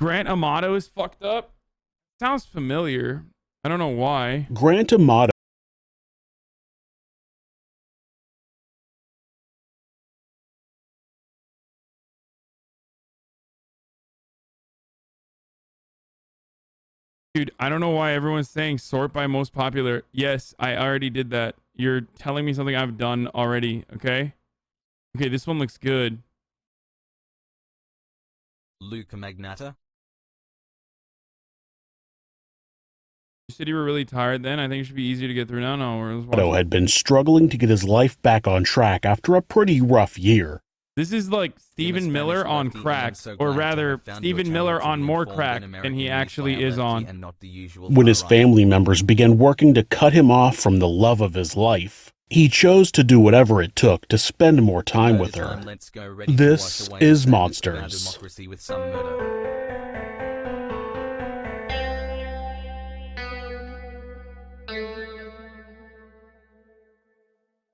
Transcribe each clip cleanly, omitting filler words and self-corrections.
Grant Amato is fucked up? Sounds familiar. I don't know why. Grant Amato. Dude, I don't know why everyone's saying sort by most popular. Yes, I already did that. You're telling me something I've done already, okay? Okay, this one looks good. Luca Magnata. You said you were really tired then? I think it should be easier to get through now. No, Amato had been struggling to get his life back on track after a pretty rough year. This is like Stephen Miller on crack, or rather, Stephen Miller on more crack than he actually is on. When his family members began working to cut him off from the love of his life, he chose to do whatever it took to spend more time with her. This is Monsters.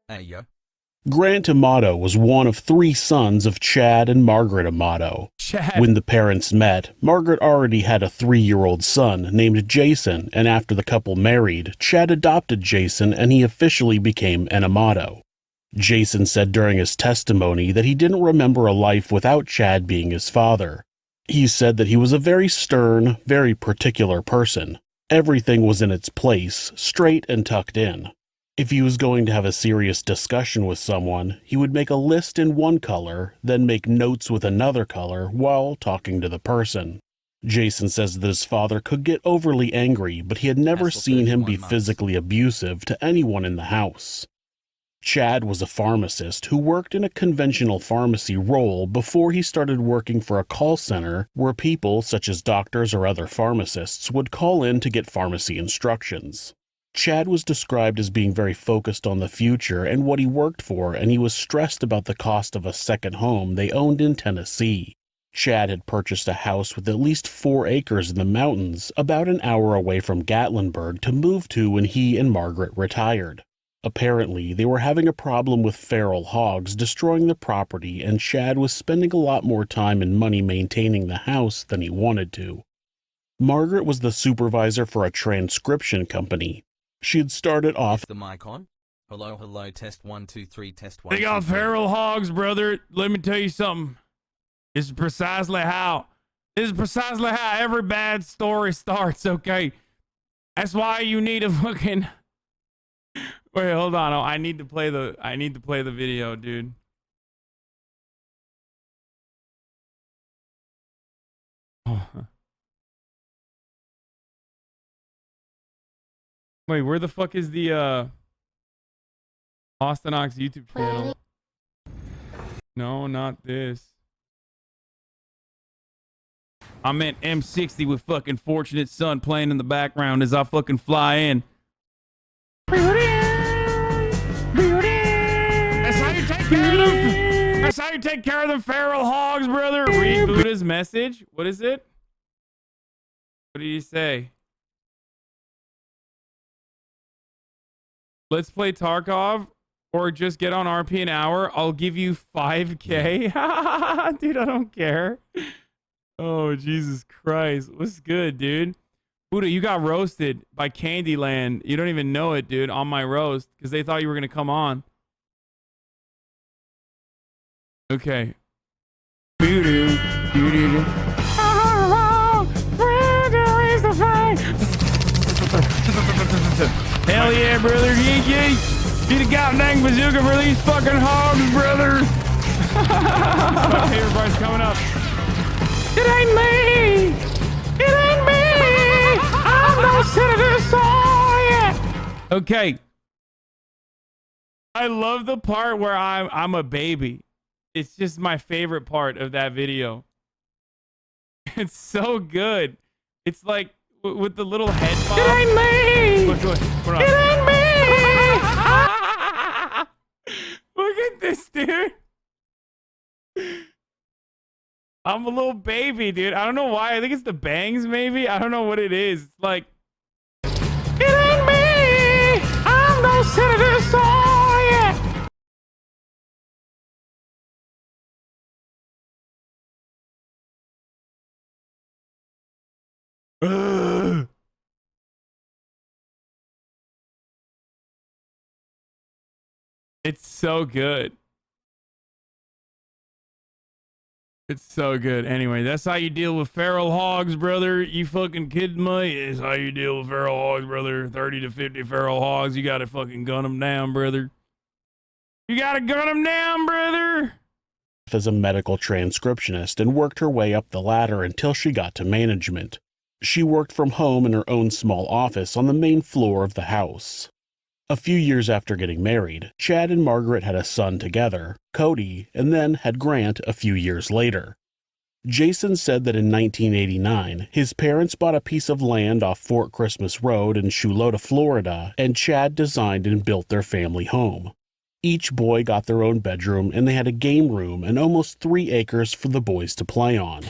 Hey, yo. Grant Amato was one of 3 sons of Chad and Margaret Amato. When the parents met, Margaret already had a 3-year-old son named Jason, and after the couple married, Chad adopted Jason and he officially became an Amato. Jason said during his testimony that he didn't remember a life without Chad being his father. He said that he was a very stern, very particular person. Everything was in its place, straight and tucked in. If he was going to have a serious discussion with someone, he would make a list in one color, then make notes with another color while talking to the person. Jason says that his father could get overly angry, but he had never seen him be physically abusive to anyone in the house. Chad was a pharmacist who worked in a conventional pharmacy role before he started working for a call center where people, such as doctors or other pharmacists, would call in to get pharmacy instructions. Chad was described as being very focused on the future and what he worked for, and he was stressed about the cost of a second home they owned in Tennessee. Chad had purchased a house with at least 4 acres in the mountains, about an hour away from Gatlinburg, to move to when he and Margaret retired. Apparently, they were having a problem with feral hogs destroying the property, and Chad was spending a lot more time and money maintaining the house than he wanted to. Margaret was the supervisor for a transcription company. She had started off the mic on. Hello, test 1 2 3 test 1. They got feral hogs, brother. Let me tell you something. This is precisely how every bad story starts, okay? That's why you need a fucking wait, hold on. Oh, I need to play the video, dude. Oh. Wait, where the fuck is the Austinox YouTube channel? No, not this. I meant M60 with fucking Fortunate Son playing in the background as I fucking fly in. That's how you take care of them. That's how you take care of the feral hogs, brother. Read Buddha's message. What is it? What did he say? Let's play Tarkov or just get on RP an hour. I'll give you 5K. Dude, I don't care. Oh, Jesus Christ. What's good, dude? Buddha, you got roasted by Candyland. You don't even know it, dude, on my roast because they thought you were going to come on. Okay. Hell yeah, brother. Yeet, yeet. Get a goddamn bazooka for these fucking hogs, brother. My favorite part's coming up. It ain't me. It ain't me. I'm no Senator Sawyer. Okay. I love the part where I'm a baby. It's just my favorite part of that video. It's so good. It's like with the little head bob. It ain't me. Look, it ain't me. Look at this, dude. I'm a little baby, dude. I don't know why. I think it's the bangs, maybe. I don't know what it is. It's like, it ain't me. I'm no Senator Sawyer. It's so good. It's so good. Anyway, that's how you deal with feral hogs, brother. You fucking kidding me? It's how you deal with feral hogs, brother. 30 to 50 feral hogs. You gotta fucking gun them down, brother. You gotta gun them down, brother. As a medical transcriptionist and worked her way up the ladder until she got to management. She worked from home in her own small office on the main floor of the house. A few years after getting married, Chad and Margaret had a son together, Cody, and then had Grant a few years later. Jason said that in 1989, his parents bought a piece of land off Fort Christmas Road in Chulota, Florida, and Chad designed and built their family home. Each boy got their own bedroom, and they had a game room and almost 3 acres for the boys to play on.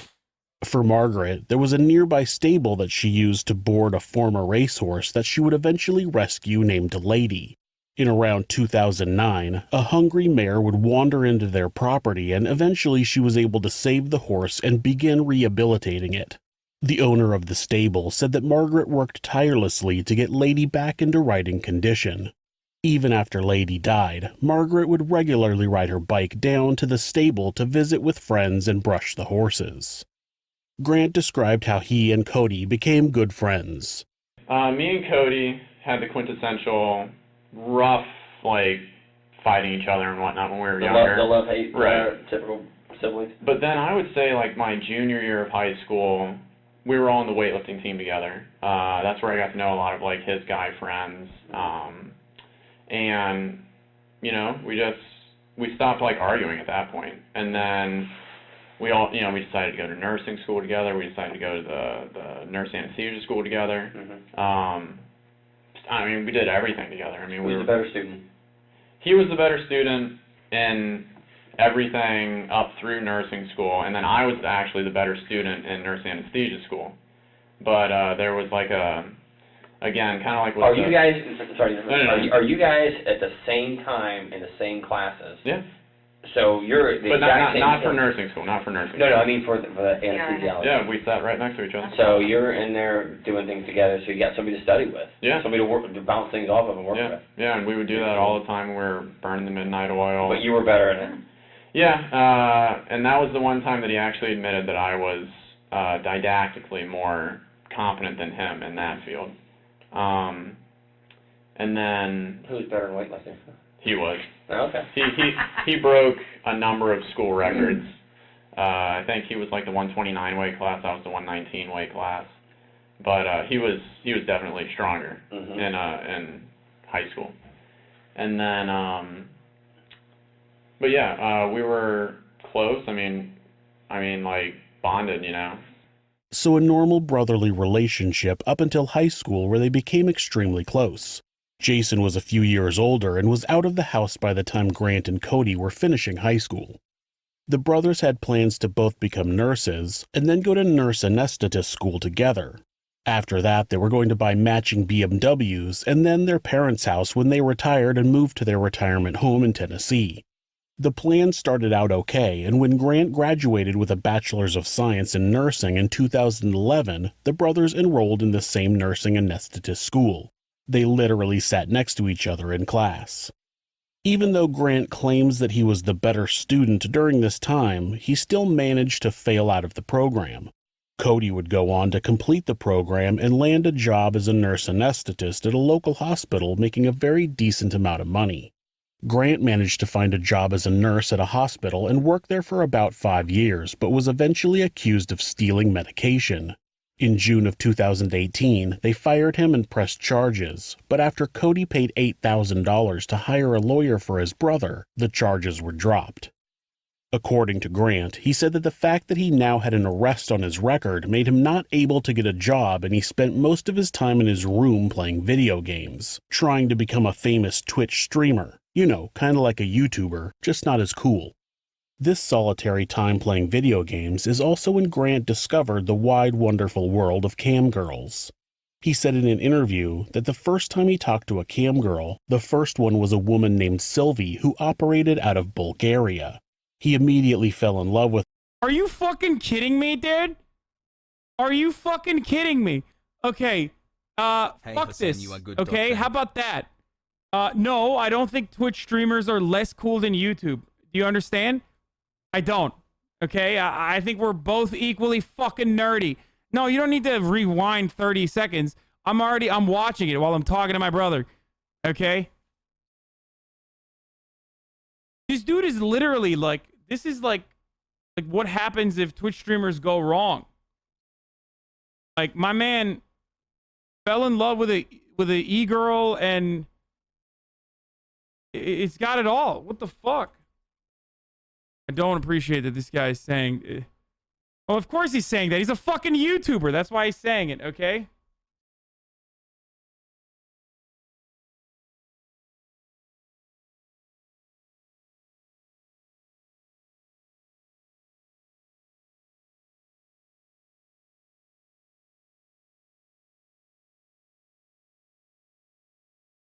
For Margaret, there was a nearby stable that she used to board a former racehorse that she would eventually rescue named Lady. In around 2009, a hungry mare would wander into their property, and eventually she was able to save the horse and begin rehabilitating it. The owner of the stable said that Margaret worked tirelessly to get Lady back into riding condition. Even after Lady died, Margaret would regularly ride her bike down to the stable to visit with friends and brush the horses. Grant described how he and Cody became good friends. Me and Cody had the quintessential rough, like, fighting each other and whatnot when we were younger. The love-hate, right. Typical siblings. But then I would say, like, my junior year of high school, we were all on the weightlifting team together. That's where I got to know a lot of, like, his guy friends. And, you know, we stopped, like, arguing at that point. And then we all, you know, we decided to go to nursing school together. We decided to go to the nurse anesthesia school together. Mm-hmm. I mean, we did everything together. I mean, Who's the better student? He was the better student in everything up through nursing school, and then I was actually the better student in nurse anesthesia school. But there was like again, kind of like. Are you guys? Sorry. No. Are you guys at the same time in the same classes? Yeah. So you're the but exact same. Not for nursing school. Not for nursing. No, I mean for the anesthesiology. Yeah, we sat right next to each other. So you're in there doing things together. So you got somebody to study with. Yeah. Somebody to bounce things off of and work with. Yeah, and we would do that all the time. We were burning the midnight oil. But you were better at it. Yeah, and that was the one time that he actually admitted that I was didactically more competent than him in that field. And then. Who's better in weightlifting? He was. Oh, okay. He broke a number of school records. I think he was like the 129 weight class. I was the 119 weight class. But he was definitely stronger in high school. And then but yeah, we were close. I mean like bonded, you know. So a normal brotherly relationship up until high school, where they became extremely close. Jason was a few years older and was out of the house by the time Grant and Cody were finishing high school. The brothers had plans to both become nurses and then go to nurse anesthetist school together. After that, they were going to buy matching BMWs and then their parents' house when they retired and moved to their retirement home in Tennessee. The plan started out okay, and when Grant graduated with a Bachelor's of Science in Nursing in 2011, the brothers enrolled in the same nursing anesthetist school. They literally sat next to each other in class. Even though Grant claims that he was the better student during this time, he still managed to fail out of the program. Cody would go on to complete the program and land a job as a nurse anesthetist at a local hospital, making a very decent amount of money. Grant managed to find a job as a nurse at a hospital and worked there for about 5 years, but was eventually accused of stealing medication. In June of 2018, they fired him and pressed charges, but after Cody paid $8,000 to hire a lawyer for his brother, the charges were dropped. According to Grant, he said that the fact that he now had an arrest on his record made him not able to get a job, and he spent most of his time in his room playing video games, trying to become a famous Twitch streamer. You know, kinda like a YouTuber, just not as cool. This solitary time playing video games is also when Grant discovered the wide, wonderful world of cam girls. He said in an interview that the first time he talked to a cam girl, the first one was a woman named Sylvie who operated out of Bulgaria. He immediately fell in love with her. Are you fucking kidding me, dude? Are you fucking kidding me? Okay, Hey, fuck Hassan, this. you are good Okay, dog how fan. about that? No, I don't think Twitch streamers are less cool than YouTube. Do you understand? I don't. Okay, I think we're both equally fucking nerdy. No, you don't need to rewind 30 seconds. I'm watching it while I'm talking to my brother. Okay? This dude is literally like, this is like what happens if Twitch streamers go wrong. Like, my man fell in love with a e-girl, and it's got it all. What the fuck? I don't appreciate that this guy is saying... Oh, of course he's saying that. He's a fucking YouTuber. That's why he's saying it, okay?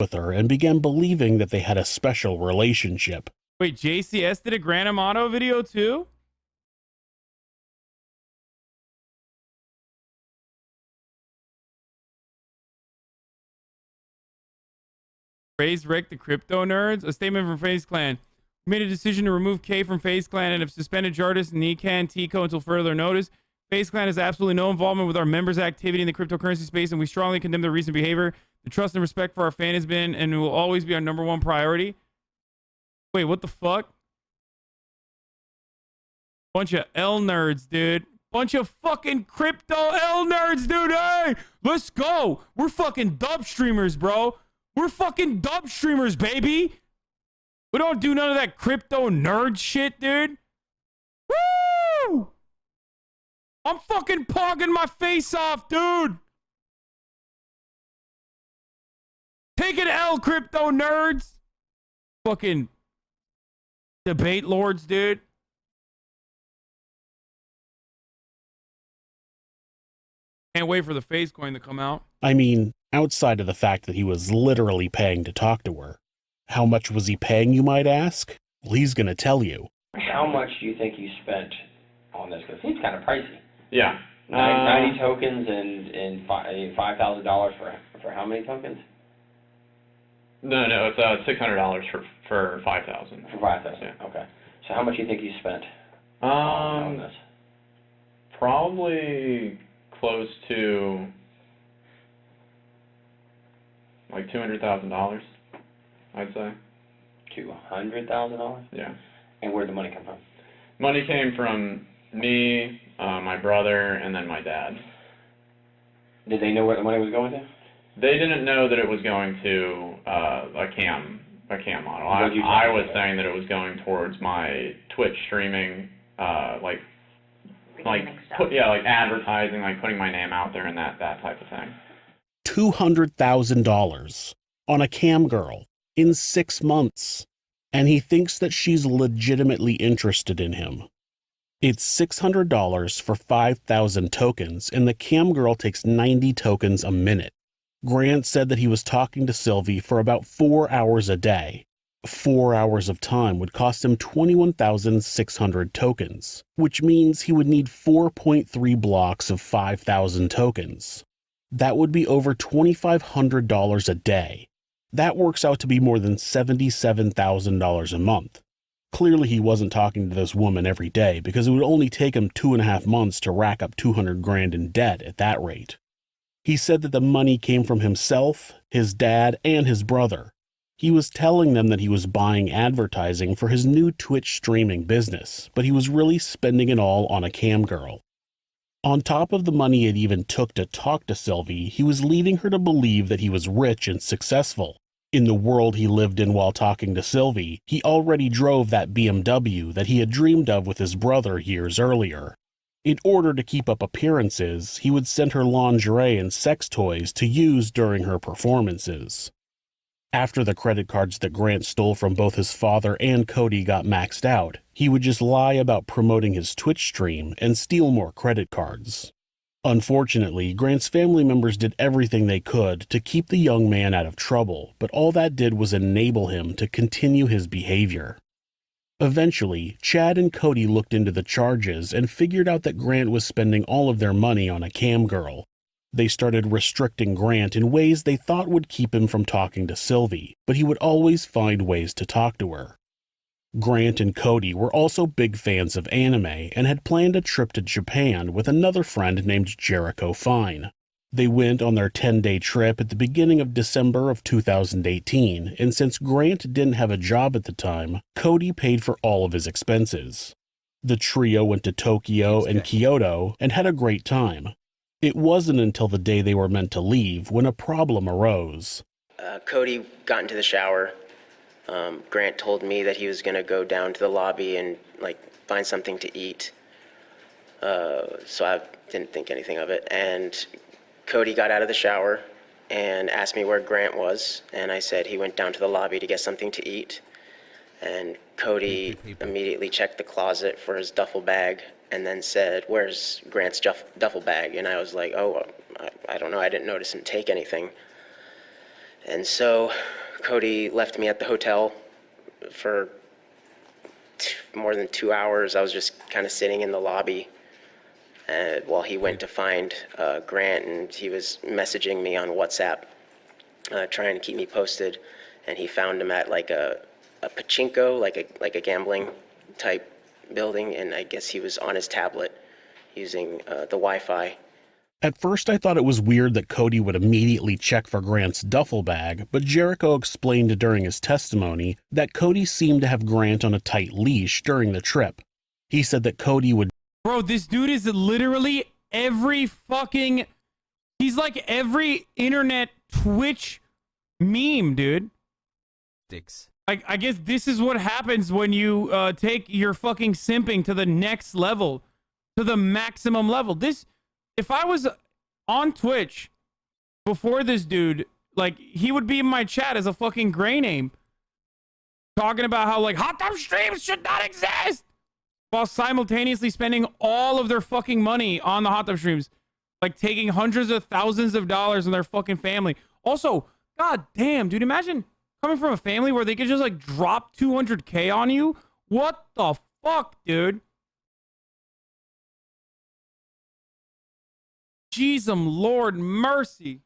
with her and began believing that they had a special relationship. Wait, JCS did a Grant Amato video too? Raise Rick the crypto nerds? A statement from FaZe Clan. We made a decision to remove K from FaZe Clan and have suspended Jardis, Nikan, Tico until further notice. FaZe Clan has absolutely no involvement with our members' activity in the cryptocurrency space, and we strongly condemn their recent behavior. The trust and respect for our fan has been and will always be our #1 priority. Wait, what the fuck? Bunch of L nerds, dude. Bunch of fucking crypto L nerds, dude. Hey, let's go. We're fucking dub streamers, bro. We're fucking dub streamers, baby. We don't do none of that crypto nerd shit, dude. Woo! I'm fucking pogging my face off, dude. Take an L, crypto nerds. Fucking debate lords, dude. Can't wait for the FaZe coin to come out. I mean, outside of the fact that he was literally paying to talk to her. How much was he paying, you might ask? Well, he's gonna tell you. How much do you think you spent on this? Because it seems kind of pricey. Yeah. 90 tokens and $5,000 for how many tokens? No, it's $600 for 5,000. For 5,000. Yeah. Okay. So how much do you think you spent on this? Probably close to like $200,000, I'd say. $200,000? Yeah. And where'd the money come from? Money came from me, my brother, and then my dad. Did they know where the money was going to? They didn't know that it was going to a cam model. What did you I tell was them? saying that it was going towards my Twitch streaming, like advertising, like putting my name out there and that type of thing. $200,000 on a cam girl in 6 months, and he thinks that she's legitimately interested in him. It's $600 for 5,000 tokens, and the cam girl takes 90 tokens a minute. Grant said that he was talking to Sylvie for about 4 hours a day. 4 hours of time would cost him 21,600 tokens, which means he would need 4.3 blocks of 5,000 tokens. That would be over $2,500 a day. That works out to be more than $77,000 a month. Clearly he wasn't talking to this woman every day, because it would only take him 2.5 months to rack up 200 grand in debt at that rate. He said that the money came from himself, his dad, and his brother. He was telling them that he was buying advertising for his new Twitch streaming business, but he was really spending it all on a cam girl. On top of the money it even took to talk to Sylvie, he was leading her to believe that he was rich and successful. In the world he lived in while talking to Sylvie, he already drove that BMW that he had dreamed of with his brother years earlier. In order to keep up appearances, he would send her lingerie and sex toys to use during her performances. After the credit cards that Grant stole from both his father and Cody got maxed out, he would just lie about promoting his Twitch stream and steal more credit cards. Unfortunately, Grant's family members did everything they could to keep the young man out of trouble, but all that did was enable him to continue his behavior. Eventually, Chad and Cody looked into the charges and figured out that Grant was spending all of their money on a cam girl. They started restricting Grant in ways they thought would keep him from talking to Sylvie, but he would always find ways to talk to her. Grant and Cody were also big fans of anime and had planned a trip to Japan with another friend named Jericho Fine. They went on their 10-day trip at the beginning of December of 2018, and since Grant didn't have a job at the time, Cody paid for all of his expenses. The trio went to Tokyo and Kyoto and had a great time. It wasn't until the day they were meant to leave when a problem arose. Cody got into the shower. Grant told me that he was going to go down to the lobby and find something to eat. So I didn't think anything of it. And Cody got out of the shower and asked me where Grant was, and I said he went down to the lobby to get something to eat. And Cody immediately checked the closet for his duffel bag and then said, "Where's Grant's duffel bag?" And I was like, "Oh, I don't know, I didn't notice him take anything." And so Cody left me at the hotel for more than 2 hours. I was just kind of sitting in the lobby while he went to find Grant, and he was messaging me on WhatsApp, trying to keep me posted. And he found him at a pachinko, like a gambling type building, and I guess he was on his tablet using the Wi-Fi. At first I thought it was weird that Cody would immediately check for Grant's duffel bag, but Jericho explained during his testimony that Cody seemed to have Grant on a tight leash during the trip. He said that Cody would... Bro, this dude is literally he's like every internet Twitch meme, dude. Dicks. I guess this is what happens when you take your fucking simping to the next level, to the maximum level. If I was on Twitch before this dude, he would be in my chat as a fucking gray name, talking about how hot tub streams should not exist, while simultaneously spending all of their fucking money on the hot tub streams, taking hundreds of thousands of dollars on their fucking family. Also, god damn, dude, imagine coming from a family where they could just drop 200K on you. What the fuck, dude? Jesus, Lord mercy.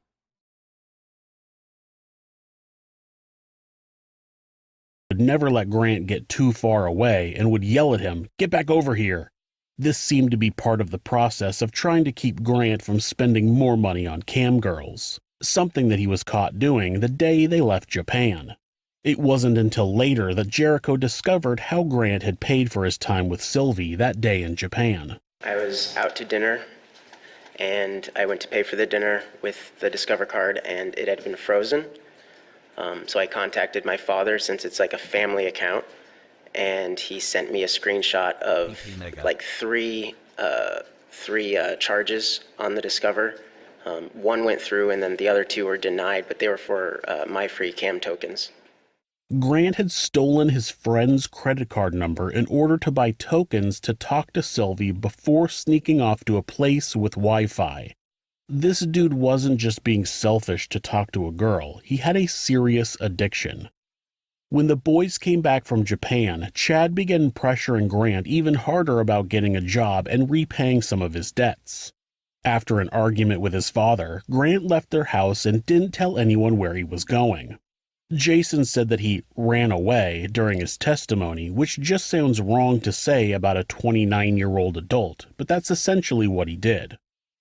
Would never let Grant get too far away and would yell at him, "Get back over here." This seemed to be part of the process of trying to keep Grant from spending more money on cam girls, something that he was caught doing the day they left Japan. It wasn't until later that Jericho discovered how Grant had paid for his time with Sylvie that day in Japan. I was out to dinner, and I went to pay for the dinner with the Discover card, and it had been frozen. So I contacted my father, since it's a family account, and he sent me a screenshot of three charges on the Discover. One went through, and then the other two were denied, but they were for my free cam tokens. Grant had stolen his friend's credit card number in order to buy tokens to talk to Sylvie before sneaking off to a place with Wi-Fi. This dude wasn't just being selfish to talk to a girl, he had a serious addiction. When the boys came back from Japan, Chad began pressuring Grant even harder about getting a job and repaying some of his debts. After an argument with his father, Grant left their house and didn't tell anyone where he was going. Jason said that he ran away during his testimony, which just sounds wrong to say about a 29-year-old adult, but that's essentially what he did.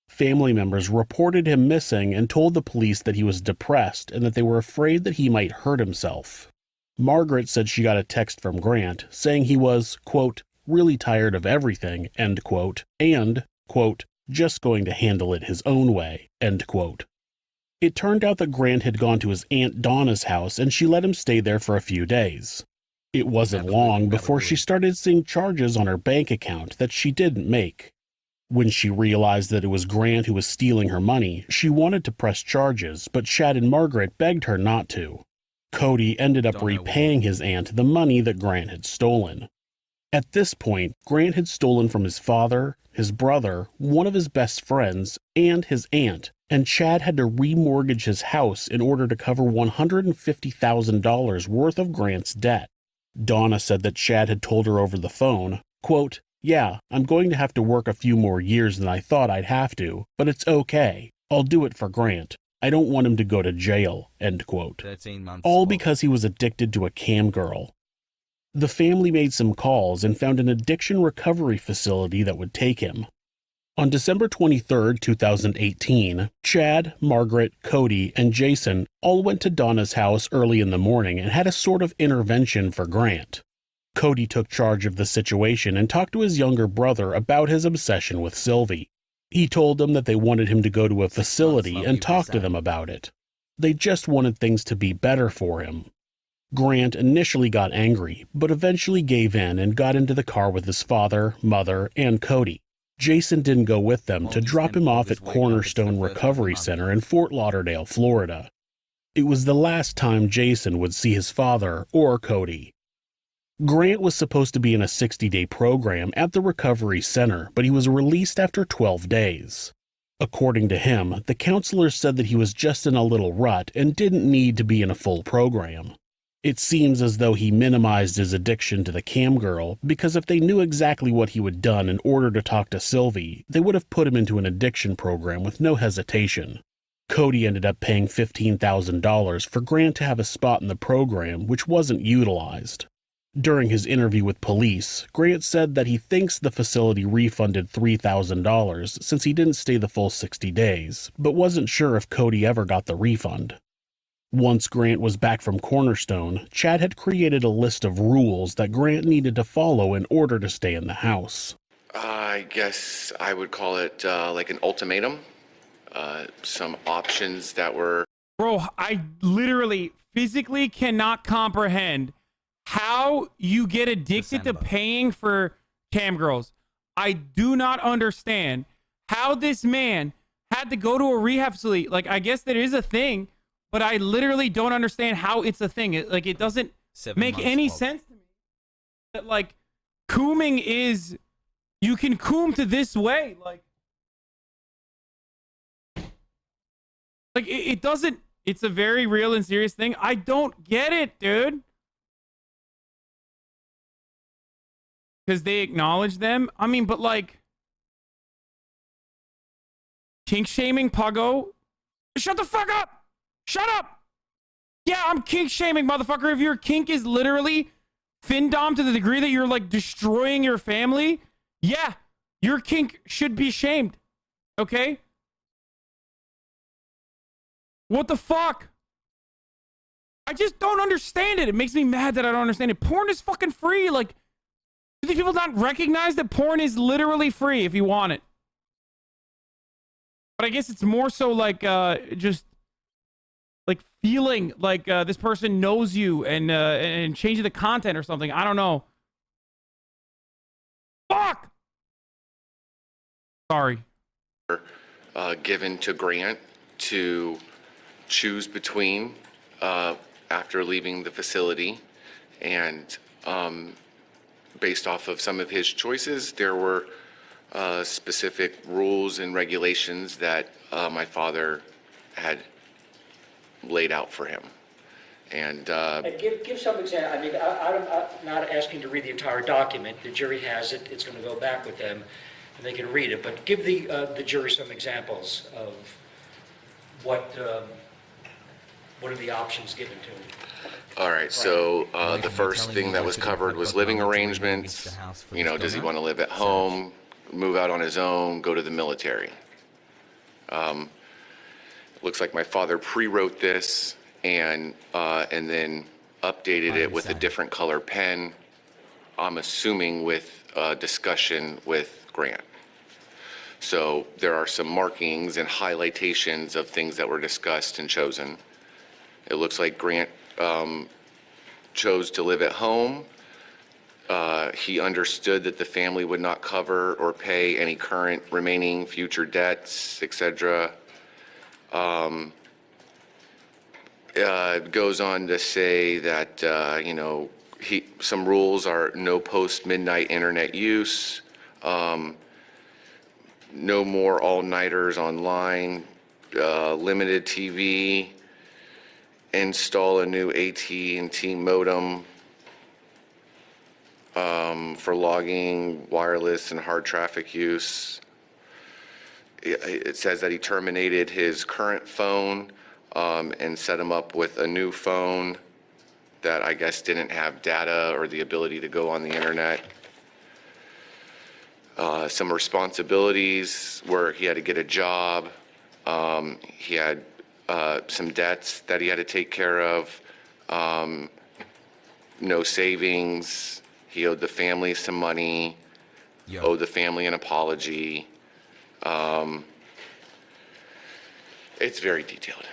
Family members reported him missing and told the police that he was depressed and that they were afraid that he might hurt himself. Margaret said she got a text from Grant saying he was, quote, really tired of everything, end quote, and, quote, just going to handle it his own way, end quote. It turned out that Grant had gone to his Aunt Donna's house and she let him stay there for a few days. It wasn't long before she started seeing charges on her bank account that she didn't make. When she realized that it was Grant who was stealing her money, she wanted to press charges, but Chad and Margaret begged her not to. Cody ended up repaying his aunt the money that Grant had stolen. At this point, Grant had stolen from his father, his brother, one of his best friends, and his aunt, and Chad had to remortgage his house in order to cover $150,000 worth of Grant's debt. Donna said that Chad had told her over the phone, quote, "Yeah, I'm going to have to work a few more years than I thought I'd have to, but it's okay. I'll do it for Grant. I don't want him to go to jail," end quote. 13 months. All because he was addicted to a cam girl. The family made some calls and found an addiction recovery facility that would take him. On December 23, 2018, Chad, Margaret, Cody, and Jason all went to Donna's house early in the morning and had a sort of intervention for Grant. Cody took charge of the situation and talked to his younger brother about his obsession with Sylvie. He told them that they wanted him to go to a facility and talk to them about it. They just wanted things to be better for him. Grant initially got angry, but eventually gave in and got into the car with his father, mother, and Cody. Jason didn't go with them to drop him off at Cornerstone Recovery Center in Fort Lauderdale, Florida. It was the last time Jason would see his father or Cody. Grant was supposed to be in a 60-day program at the recovery center, but he was released after 12 days. According to him, the counselors said that he was just in a little rut and didn't need to be in a full program. It seems as though he minimized his addiction to the cam girl, because if they knew exactly what he would done in order to talk to Sylvie, they would have put him into an addiction program with no hesitation. Cody ended up paying $15,000 for Grant to have a spot in the program, which wasn't utilized. During his interview with police, Grant said that he thinks the facility refunded $3,000 since he didn't stay the full 60 days, but wasn't sure if Cody ever got the refund. Once Grant was back from Cornerstone, Chad had created a list of rules that Grant needed to follow in order to stay in the house. I guess I would call it like an ultimatum. Some options that were... Bro, I literally physically cannot comprehend how you get addicted to paying for cam girls. I do not understand how this man had to go to a rehab facility. Like, I guess there is a thing, but I literally don't understand how it's a thing. It doesn't make any sense to me. That, like, cooming is... You can coom to this way. Like it doesn't... It's a very real and serious thing. I don't get it, dude. Because they acknowledge them. I mean, but like... Kink shaming, Puggo. Shut the fuck up! Shut up! Yeah, I'm kink shaming, motherfucker. If your kink is literally findom to the degree that you're like destroying your family, yeah, your kink should be shamed. Okay? What the fuck? I just don't understand it. It makes me mad that I don't understand it. Porn is fucking free. Like, do these people not recognize that porn is literally free if you want it? But I guess it's more so like just like feeling like this person knows you and changing the content or something. I don't know. Fuck! Sorry. Given to Grant to choose between after leaving the facility, and based off of some of his choices, there were specific rules and regulations that my father had laid out for him. And give some example. I mean, I'm not asking to read the entire document. The jury has it. It's going to go back with them, and they can read it. But give the jury some examples of what are the options given to them. all right, so the first thing that was covered was living arrangements. You know, does he want to live at home, move out on his own, go to the military? Looks like my father pre-wrote this and then updated it with a different color pen. I'm assuming with discussion with Grant. So there are some markings and highlightations of things that were discussed and chosen. It looks like Grant chose to live at home. He understood that the family would not cover or pay any current remaining future debts, etc. It goes on to say that, you know, some rules are no post-midnight internet use, no more all-nighters online, limited TV, install a new AT&T modem, for logging, wireless, and hard traffic use. It says that he terminated his current phone and set him up with a new phone that I guess didn't have data or the ability to go on the internet. Some responsibilities where he had to get a job. He had some debts that he had to take care of. No savings. He owed the family some money. Owed the family an apology. It's very detailed.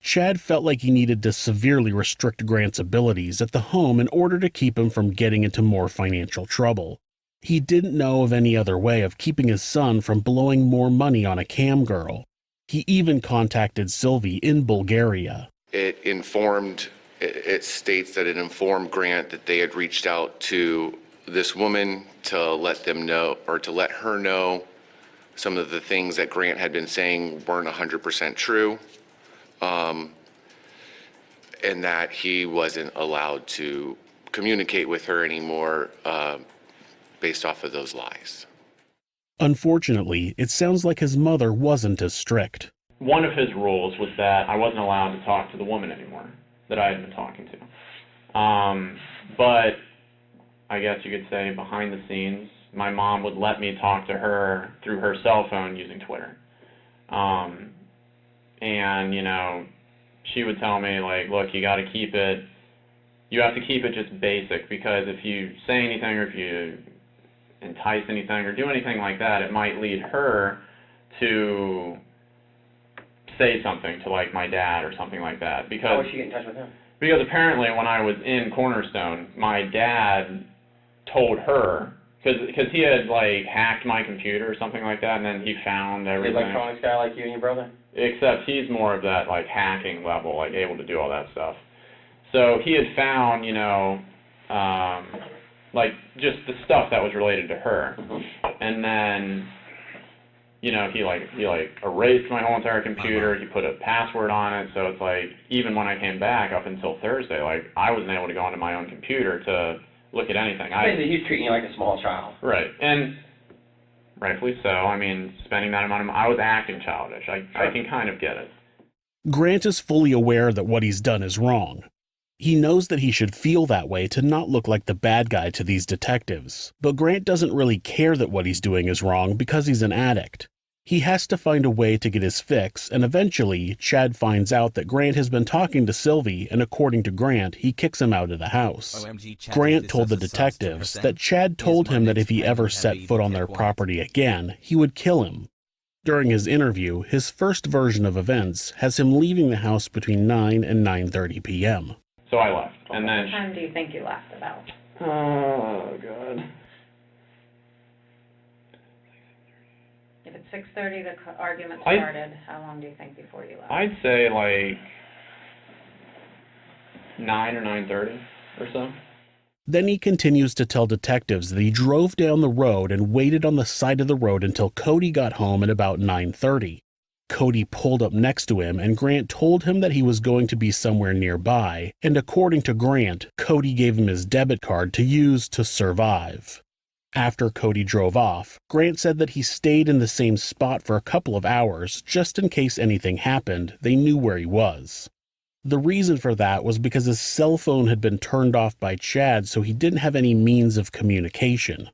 Chad felt like he needed to severely restrict Grant's abilities at the home in order to keep him from getting into more financial trouble. He didn't know of any other way of keeping his son from blowing more money on a cam girl. He even contacted Sylvie in Bulgaria. It states that it informed Grant that they had reached out to this woman to let them know, or to let her know some of the things that Grant had been saying weren't 100% true, and that he wasn't allowed to communicate with her anymore based off of those lies. Unfortunately, it sounds like his mother wasn't as strict. One of his rules was that I wasn't allowed to talk to the woman anymore that I had been talking to. But I guess you could say behind the scenes, my mom would let me talk to her through her cell phone using Twitter. And, you know, she would tell me, like, look, you have to keep it just basic, because if you say anything or if you entice anything or do anything like that, it might lead her to say something to, like, my dad or something like that. Because, how would she get in touch with him? Because apparently when I was in Cornerstone, my dad told her, because he had, like, hacked my computer or something like that, and then he found everything. Is he electronics guy like you and your brother? Except he's more of that, like, hacking level, like, able to do all that stuff. So he had found, you know, like, just the stuff that was related to her. And then, you know, he erased my whole entire computer. He put a password on it. So it's like, even when I came back up until Thursday, like, I wasn't able to go onto my own computer to look at anything. He's treating you like a small child. Right. And rightfully so. I mean, spending that amount of money, I was acting childish. I can kind of get it. Grant is fully aware that what he's done is wrong. He knows that he should feel that way to not look like the bad guy to these detectives, but Grant doesn't really care that what he's doing is wrong because he's an addict. He has to find a way to get his fix, and eventually, Chad finds out that Grant has been talking to Sylvie, and according to Grant, he kicks him out of the house. Grant told the detectives that Chad told him that if he ever set foot on their property again, he would kill him. During his interview, his first version of events has him leaving the house between 9 and 9:30 p.m. So I left, and then... What time do you think you left about? Oh, God. If it's 6:30, the argument started, how long do you think before you left? I'd say, like, 9 or 9:30 or so. Then he continues to tell detectives that he drove down the road and waited on the side of the road until Cody got home at about 9:30. Cody pulled up next to him, and Grant told him that he was going to be somewhere nearby, and according to Grant, Cody gave him his debit card to use to survive. After Cody drove off, Grant said that he stayed in the same spot for a couple of hours just in case anything happened. They knew where he was. The reason for that was because his cell phone had been turned off by Chad, so he didn't have any means of communication.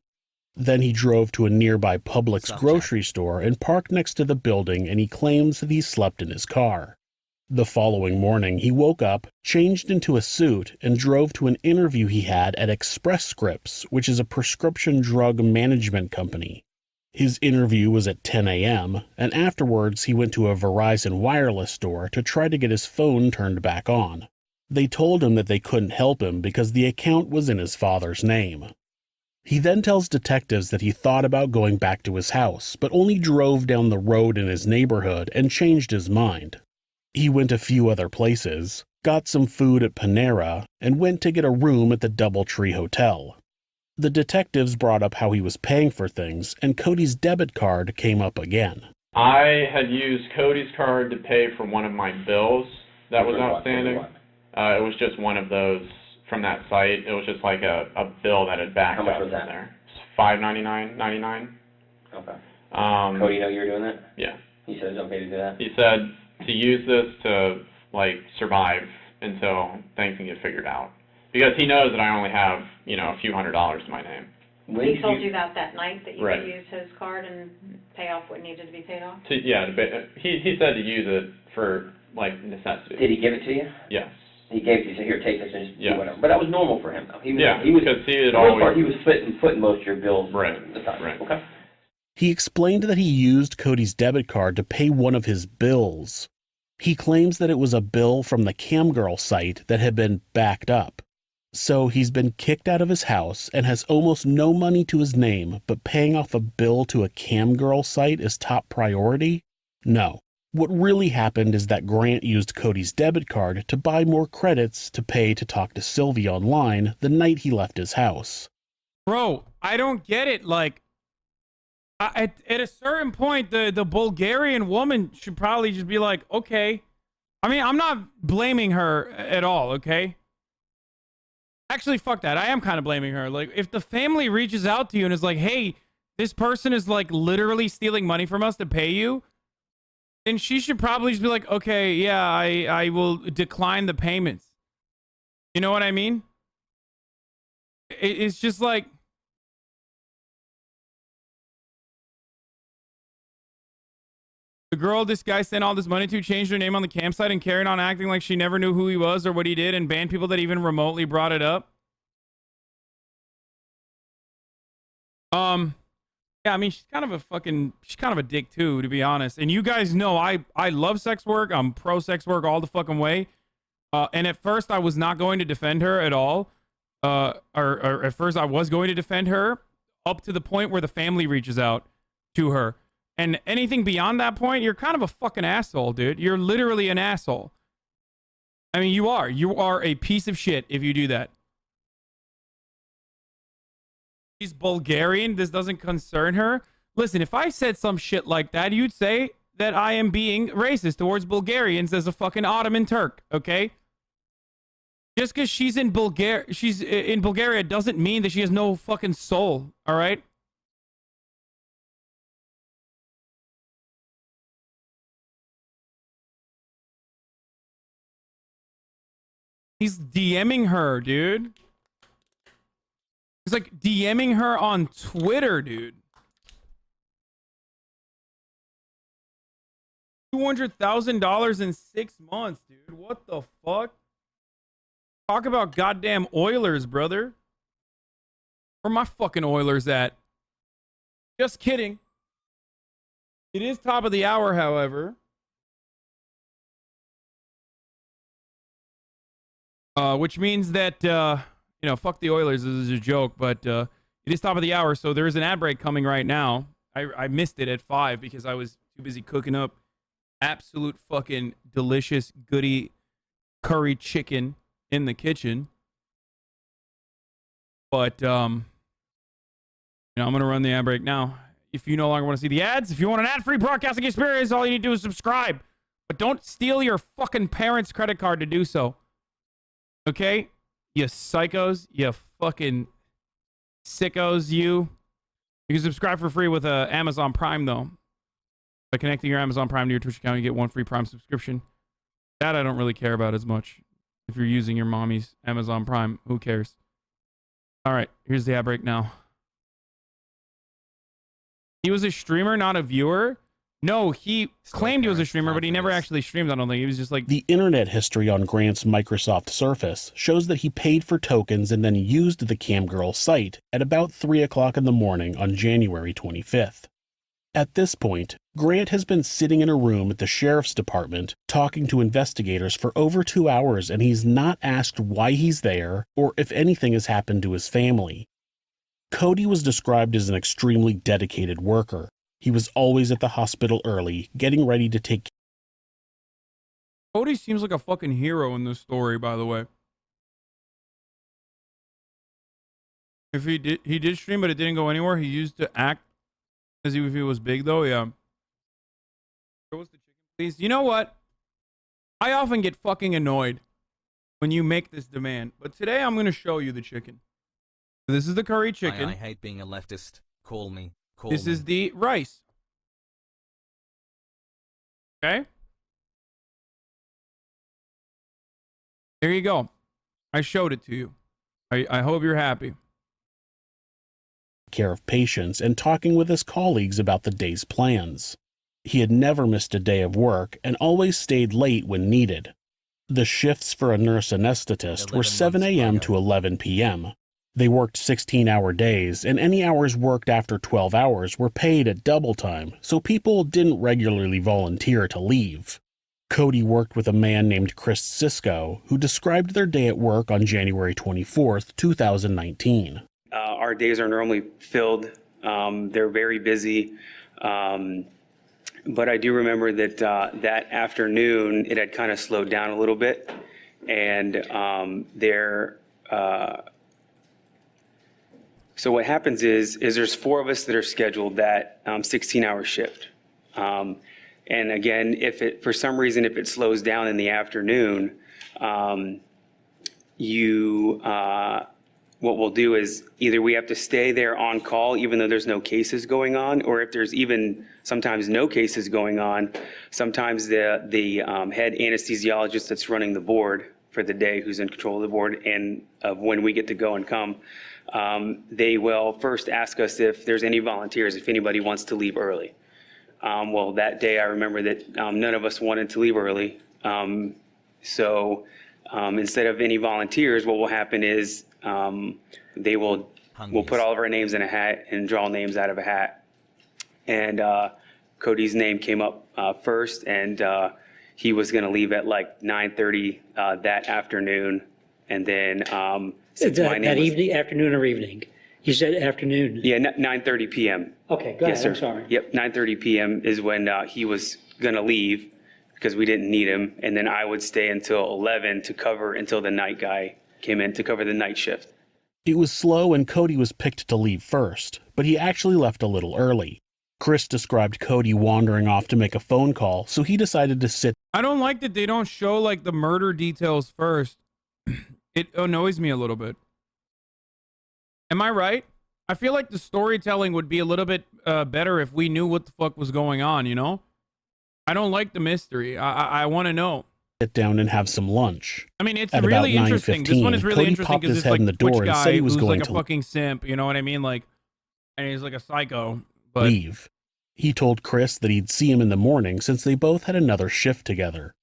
Then he drove to a nearby Publix grocery store and parked next to the building, and he claims that he slept in his car. The following morning, he woke up, changed into a suit, and drove to an interview he had at Express Scripts, which is a prescription drug management company. His interview was at 10 a.m., and afterwards he went to a Verizon wireless store to try to get his phone turned back on. They told him that they couldn't help him because the account was in his father's name. He then tells detectives that he thought about going back to his house, but only drove down the road in his neighborhood and changed his mind. He went a few other places, got some food at Panera, and went to get a room at the Doubletree Hotel. The detectives brought up how he was paying for things, and Cody's debit card came up again. I had used Cody's card to pay for one of my bills that was outstanding. It was just one of those from that site. It was just like a bill that had backed How much up was from that? there. It's $599.99. Okay. Cody, you know you're doing that? Yeah. He said it's okay to do that? He said to use this to, like, survive until things can get figured out. Because he knows that I only have, you know, a few $100s to my name. He told you that night that you Right. could use his card and pay off what needed to be paid off? He said to use it for, like, necessity. Did he give it to you? Yes. He gave it to you, so here, take this and just Yeah. do whatever. But that was normal for him, though. He was, because he had for the most always... part, he was footing most of your bills. Right, at the time. right. Okay. He explained that he used Cody's debit card to pay one of his bills. He claims that it was a bill from the Camgirl site that had been backed up. So he's been kicked out of his house and has almost no money to his name, but paying off a bill to a Camgirl site is top priority? No. What really happened is that Grant used Cody's debit card to buy more credits to pay to talk to Sylvie online the night he left his house. Bro, I don't get it. Like, at a certain point, the Bulgarian woman should probably just be like, okay. I mean, I'm not blaming her at all, okay? Actually, fuck that. I am kind of blaming her. Like, if the family reaches out to you and is like, hey, this person is, like, literally stealing money from us to pay you, then she should probably just be like, okay, yeah, I will decline the payments. You know what I mean? It's just like... The girl this guy sent all this money to changed her name on the campsite and carried on acting like she never knew who he was or what he did and banned people that even remotely brought it up. Yeah, I mean, she's kind of a dick too, to be honest. And you guys know I love sex work. I'm pro sex work all the fucking way. And at first I was not going to defend her at all. Or at first I was going to defend her up to the point where the family reaches out to her. And anything beyond that point, you're kind of a fucking asshole, dude. You're literally an asshole. I mean, you are. You are a piece of shit if you do that. She's Bulgarian. This doesn't concern her. Listen, if I said some shit like that, you'd say that I am being racist towards Bulgarians as a fucking Ottoman Turk, okay? Just because she's in Bulgaria doesn't mean that she has no fucking soul, all right? He's DMing her, dude. He's like DMing her on Twitter, dude. $200,000 in 6 months, dude. What the fuck? Talk about goddamn Oilers, brother. Where my fucking Oilers at? Just kidding. It is top of the hour, however. Which means that, you know, fuck the Oilers. This is a joke, but it is top of the hour, so there is an ad break coming right now. I missed it at 5 because I was too busy cooking up absolute fucking delicious, goody curry chicken in the kitchen. But, you know, I'm going to run the ad break now. If you no longer want to see the ads, if you want an ad-free broadcasting experience, all you need to do is subscribe. But don't steal your fucking parents' credit card to do so. Okay? You psychos. You fucking sickos, you. You can subscribe for free with Amazon Prime, though. By connecting your Amazon Prime to your Twitch account, you get 1 free Prime subscription. That I don't really care about as much. If you're using your mommy's Amazon Prime, who cares? All right, here's the ad break now. He was a streamer, not a viewer? No, he claimed he was a streamer, but he never actually streamed, I don't think. He was just like... The internet history on Grant's Microsoft Surface shows that he paid for tokens and then used the Camgirl site at about 3 o'clock in the morning on January 25th. At this point, Grant has been sitting in a room at the sheriff's department talking to investigators for over 2 hours, and he's not asked why he's there or if anything has happened to his family. Cody was described as an extremely dedicated worker. He was always at the hospital early, getting ready to take... Cody seems like a fucking hero in this story, by the way. If he did stream, but it didn't go anywhere, he used to act as if he was big, though, yeah. Where was the chicken, please? You know what? I often get fucking annoyed when you make this demand. But today I'm going to show you the chicken. This is the curry chicken. I hate being a leftist. Call me. This is the rice. Okay? There you go. I showed it to you. I hope you're happy. Care of patients and talking with his colleagues about the day's plans. He had never missed a day of work and always stayed late when needed. The shifts for a nurse anesthetist were 7 a.m. to 11 p.m. They worked 16-hour days, and any hours worked after 12 hours were paid at double time, so people didn't regularly volunteer to leave. Cody worked with a man named Chris Sisko, who described their day at work on January 24th, 2019. Our days are normally filled. They're very busy. But I do remember that that afternoon, it had kind of slowed down a little bit. And so what happens is there's 4 of us that are scheduled that 16-hour shift. And again, for some reason, if it slows down in the afternoon, what we'll do is either we have to stay there on call even though there's no cases going on, or if there's even sometimes no cases going on, sometimes the head anesthesiologist that's running the board for the day, who's in control of the board and of when we get to go and come, they will first ask us if there's any volunteers, if anybody wants to leave early. Well, that day I remember that none of us wanted to leave early. So instead of any volunteers, what will happen is we'll put all of our names in a hat and draw names out of a hat. And Cody's name came up first, and he was going to leave at like 9:30 that afternoon. And then evening, afternoon or evening? You said afternoon. Yeah, 9:30 p.m. Okay, go ahead. Yes, sir. I'm sorry. Yep, 9:30 p.m. is when he was going to leave because we didn't need him. And then I would stay until 11 to cover until the night guy came in to cover the night shift. It was slow and Cody was picked to leave first, but he actually left a little early. Chris described Cody wandering off to make a phone call, so he decided to sit. I don't like that they don't show like the murder details first. It annoys me a little bit. Am I right? I feel like the storytelling would be a little bit better if we knew what the fuck was going on, you know? I don't like the mystery. I want to know. Sit down and have some lunch. I mean, it's At really about interesting. This one is really Cody interesting popped because his it's head in like the Twitch door and guy said he was who's going like a to fucking simp, you know what I mean? Like, and he's like a psycho. But leave. He told Chris that he'd see him in the morning since they both had another shift together.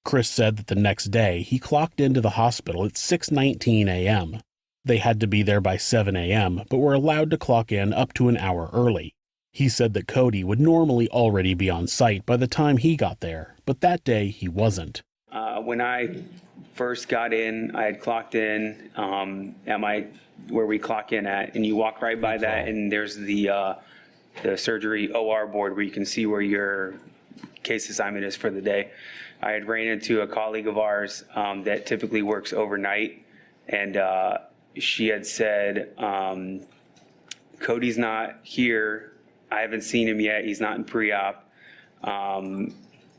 Chris said that the next day he clocked into the hospital at 6:19 a.m. They had to be there by 7 a.m., but were allowed to clock in up to an hour early. He said that Cody would normally already be on site by the time he got there, but that day he wasn't. When I first got in, I had clocked in at where we clock in at, and you walk right by that, and there's the surgery OR board where you can see where your case assignment is for the day. I had ran into a colleague of ours that typically works overnight, and she had said, Cody's not here. I haven't seen him yet. He's not in pre-op. Have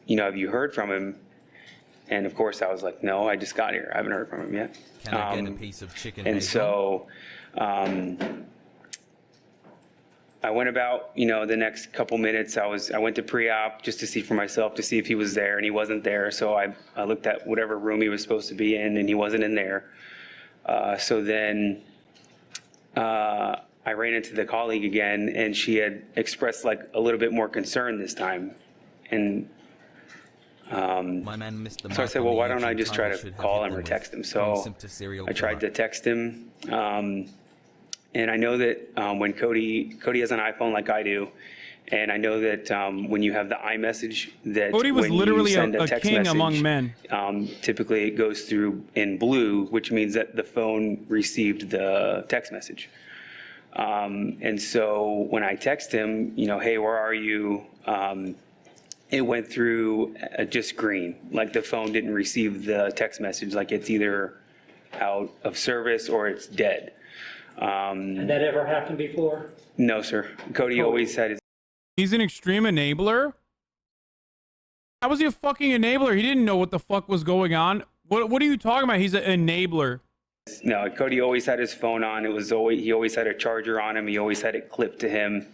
you heard from him? And of course I was like, no, I just got here. I haven't heard from him yet. Can I get a piece of chicken? And so I went about, the next couple minutes. I went to pre-op just to see for myself, to see if he was there, and he wasn't there. So I looked at whatever room he was supposed to be in, and he wasn't in there. So then I ran into the colleague again, and she had expressed like a little bit more concern this time. And My man Mr. so I said, well, why don't I just try to call him or text him? So I tried to text him. And I know that when Cody has an iPhone like I do, and I know that when you have the iMessage, that Cody was when literally you send a text king message, among men. Typically it goes through in blue, which means that the phone received the text message. And so when I text him, hey, where are you? It went through just green, like the phone didn't receive the text message, like it's either out of service or it's dead. And that ever happened before? No, sir. Cody always said his. He's an extreme enabler? How was he a fucking enabler? He didn't know what the fuck was going on. What are you talking about? He's an enabler. No, Cody always had his phone on. He always had a charger on him. He always had it clipped to him.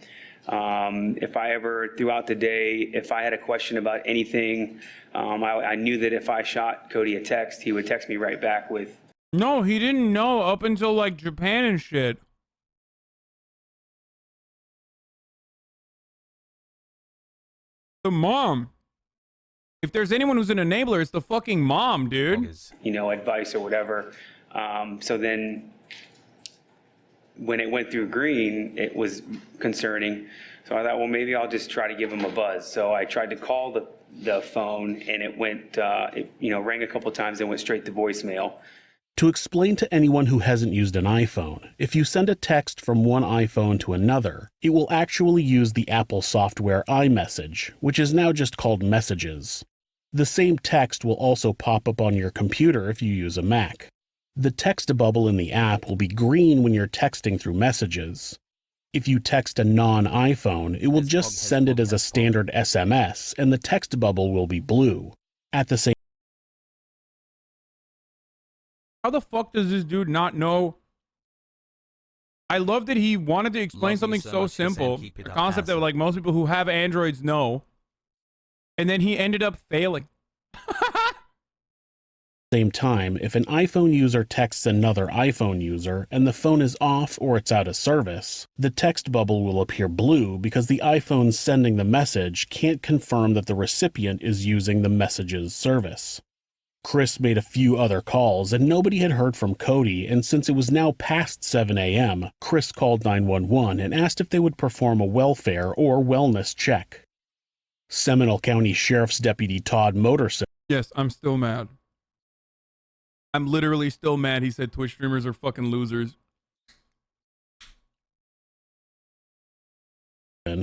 If I ever, throughout the day, if I had a question about anything, I knew that if I shot Cody a text, he would text me right back with. No, he didn't know up until like Japan and shit. The mom. If there's anyone who's an enabler, it's the fucking mom, dude. You know, advice or whatever. So then when it went through green, it was concerning. So I thought, well, maybe I'll just try to give him a buzz. So I tried to call the phone, and it went, rang a couple times and went straight to voicemail. To explain to anyone who hasn't used an iPhone, if you send a text from one iPhone to another, it will actually use the Apple software iMessage, which is now just called Messages. The same text will also pop up on your computer if you use a Mac. The text bubble in the app will be green when you're texting through Messages. If you text a non-iPhone, it will just send it as a standard SMS, and the text bubble will be blue. At the same How the fuck does this dude not know? I love that he wanted to explain something so simple, a concept that like most people who have Androids know, and then he ended up failing. same time, if an iPhone user texts another iPhone user and the phone is off or it's out of service, the text bubble will appear blue because the iPhone sending the message can't confirm that the recipient is using the message's service. Chris made a few other calls and nobody had heard from Cody, and since it was now past 7 a.m., Chris called 911 and asked if they would perform a welfare or wellness check. Seminole County Sheriff's Deputy Todd Moterson. Yes, I'm still mad. I'm literally still mad he said Twitch streamers are fucking losers.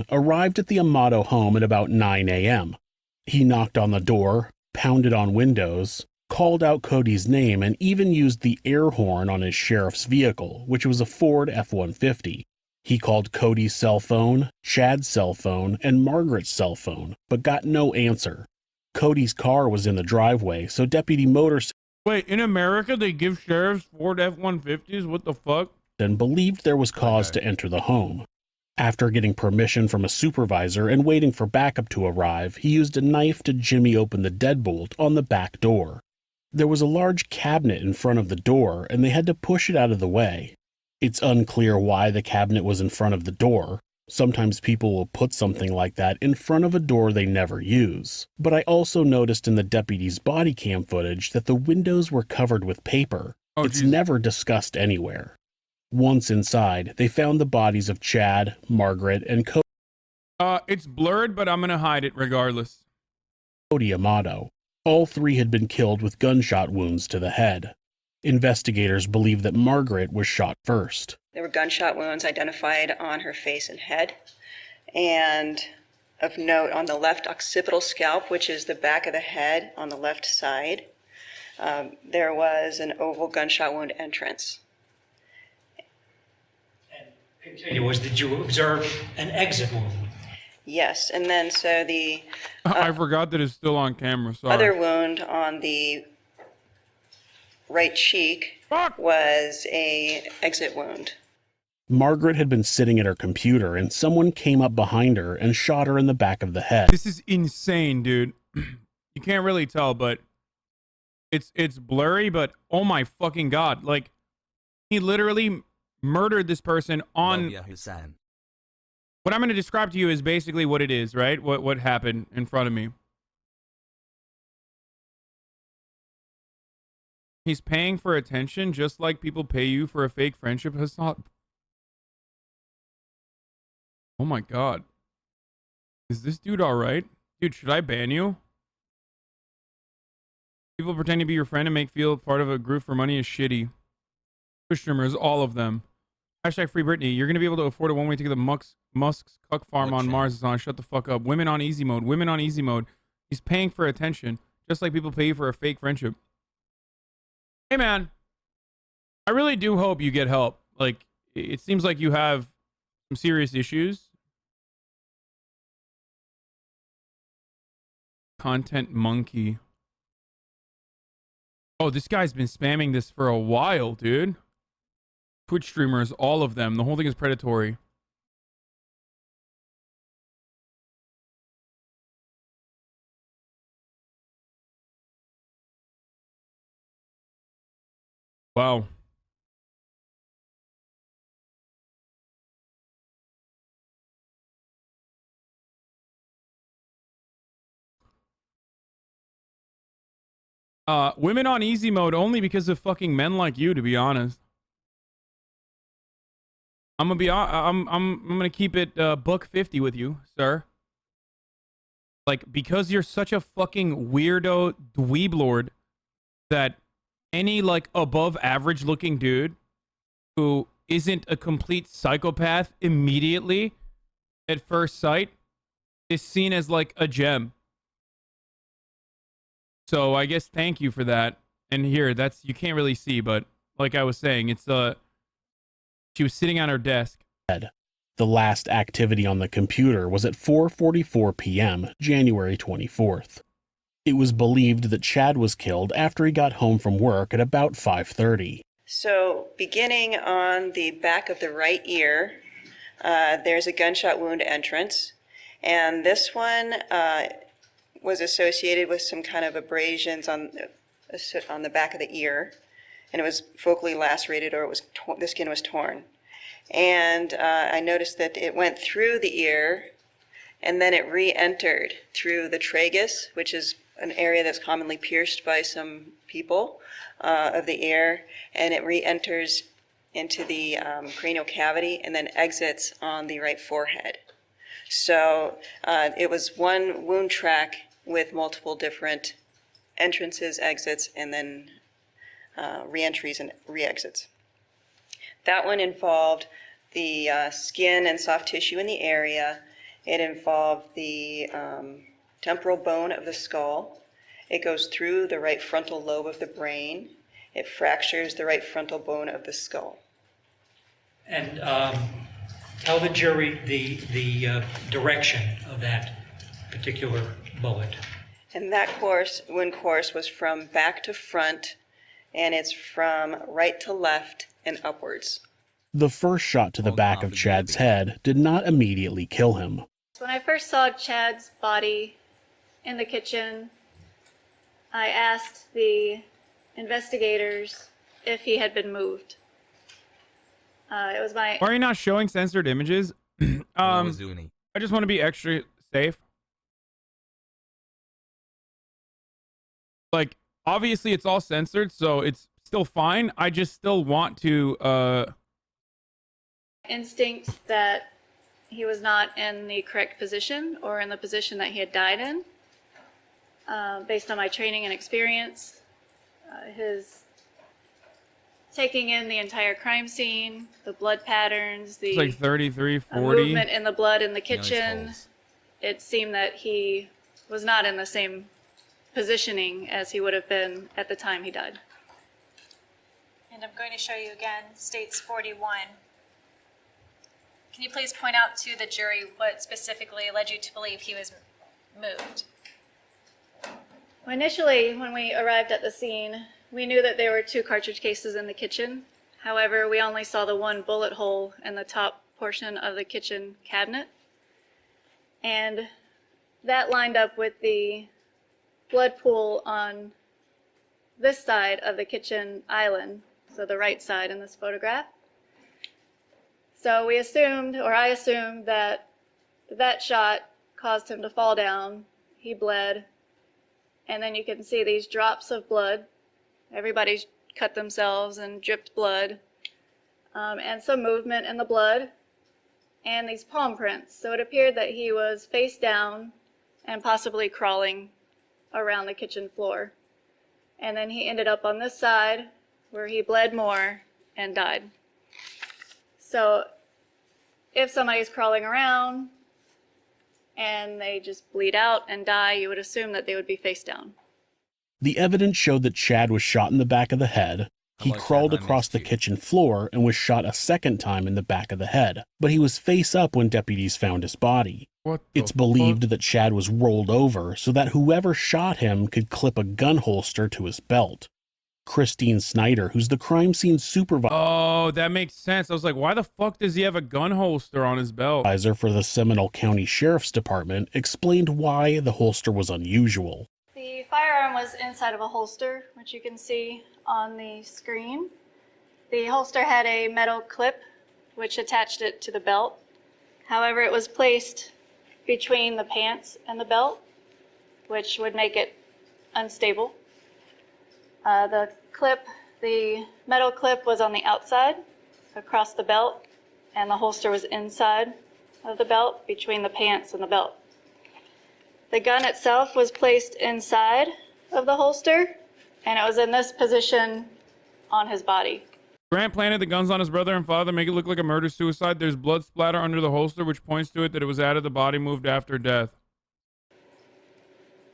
Arrived at the Amato home at about 9 a.m. He knocked on the door, pounded on windows, called out Cody's name, and even used the air horn on his sheriff's vehicle, which was a Ford F-150. He called Cody's cell phone, Chad's cell phone, and Margaret's cell phone, but got no answer. Cody's car was in the driveway, so Deputy Moterson Wait, in America they give sheriffs Ford F-150s? What the fuck? believed there was cause to enter the home. After getting permission from a supervisor and waiting for backup to arrive, he used a knife to jimmy open the deadbolt on the back door. There was a large cabinet in front of the door, and they had to push it out of the way. It's unclear why the cabinet was in front of the door. Sometimes people will put something like that in front of a door they never use. But I also noticed in the deputy's body cam footage that the windows were covered with paper. It's never discussed anywhere. Once inside, they found the bodies of Chad, Margaret, and Cody. It's blurred, but I'm gonna hide it regardless. Cody Amato. All three had been killed with gunshot wounds to the head. Investigators believe that Margaret was shot first. There were gunshot wounds identified on her face and head. And of note, on the left occipital scalp, which is the back of the head on the left side, there was an oval gunshot wound entrance. Continue. Did you observe an exit wound? Yes, and then so the I forgot that it's still on camera. Sorry. other wound on the right cheek was a exit wound. Margaret had been sitting at her computer and someone came up behind her and shot her in the back of the head. This is insane, dude. You can't really tell, but it's blurry, but oh my fucking god. Like, he literally murdered this person on... What I'm going to describe to you is basically what it is, right? What happened in front of me. He's paying for attention just like people pay you for a fake friendship, Hasan. Oh my god. Is this dude alright? Dude, should I ban you? People pretend to be your friend and make feel part of a group for money is shitty. Twitch streamers, all of them. Hashtag free Britney. You're going to be able to afford a one-way ticket to the Musk's Cuck Farm on Mars. Hasan, shut the fuck up. Women on easy mode. Women on easy mode. He's paying for attention just like people pay you for a fake friendship. Hey man, I really do hope you get help. Like, it seems like you have some serious issues. Content monkey. Oh, this guy's been spamming this for a while, dude. Twitch streamers, all of them. The whole thing is predatory. Wow. Women on easy mode only because of fucking men like you, to be honest. I'm gonna keep it buck 50 with you, sir. Like, because you're such a fucking weirdo dweeb lord that any like above average looking dude who isn't a complete psychopath immediately at first sight is seen as like a gem. So I guess thank you for that. And here, that's, you can't really see, but like I was saying, it's she was sitting on her desk. The last activity on the computer was at 4:44 p.m., January 24th. It was believed that Chad was killed after he got home from work at about 5:30. So beginning on the back of the right ear, there's a gunshot wound entrance. And this one was associated with some kind of abrasions on the back of the ear. And it was focally lacerated, or it was the skin was torn. And I noticed that it went through the ear, and then it re-entered through the tragus, which is an area that's commonly pierced by some people of the ear, and it re-enters into the cranial cavity and then exits on the right forehead. So it was one wound track with multiple different entrances, exits, and then re-entries and re-exits. That one involved the skin and soft tissue in the area. It involved the temporal bone of the skull. It goes through the right frontal lobe of the brain. It fractures the right frontal bone of the skull. And tell the jury the direction of that particular bullet. And that wound course was from back to front, and it's from right to left and upwards. The first shot to the back of Chad's head did not immediately kill him. When I first saw Chad's body in the kitchen, I asked the investigators if he had been moved. It was my... Why are you not showing censored images? I just want to be extra safe. Like, obviously it's all censored, so it's still fine. I just still want to, instinct that he was not in the correct position or in the position that he had died in. Based on my training and experience, his taking in the entire crime scene, the blood patterns, the it's like 33, 40. movement in the blood in the kitchen, it seemed that he was not in the same positioning as he would have been at the time he died. And I'm going to show you again, states 41. Can you please point out to the jury what specifically led you to believe he was moved? Well, initially, when we arrived at the scene, we knew that there were 2 cartridge cases in the kitchen. However, we only saw the one bullet hole in the top portion of the kitchen cabinet. And that lined up with the blood pool on this side of the kitchen island, so the right side in this photograph. So we assumed, or I assumed, that that shot caused him to fall down. He bled. And then you can see these drops of blood. Everybody's cut themselves and dripped blood. And some movement in the blood. And these palm prints. So it appeared that he was face down and possibly crawling around the kitchen floor. And then he ended up on this side where he bled more and died. So if somebody's crawling around and they just bleed out and die, you would assume that they would be face down. The evidence showed that Chad was shot in the back of the head. He crawled across the kitchen floor and was shot a second time in the back of the head, but he was face up when deputies found his body. It's believed that Chad was rolled over so that whoever shot him could clip a gun holster to his belt. Christine Snyder, who's the crime scene supervisor. Oh, that makes sense. I was like, why the fuck does he have a gun holster on his belt? For the Seminole County Sheriff's Department, explained why the holster was unusual. The firearm was inside of a holster, which you can see on the screen. The holster had a metal clip, which attached it to the belt. However, it was placed between the pants and the belt, which would make it unstable. The metal clip was on the outside across the belt, and the holster was inside of the belt between the pants and the belt. The gun itself was placed inside of the holster, and it was in this position on his body. Grant planted the guns on his brother and father, make it look like a murder-suicide. There's blood splatter under the holster, which points to it that it was added the body moved after death.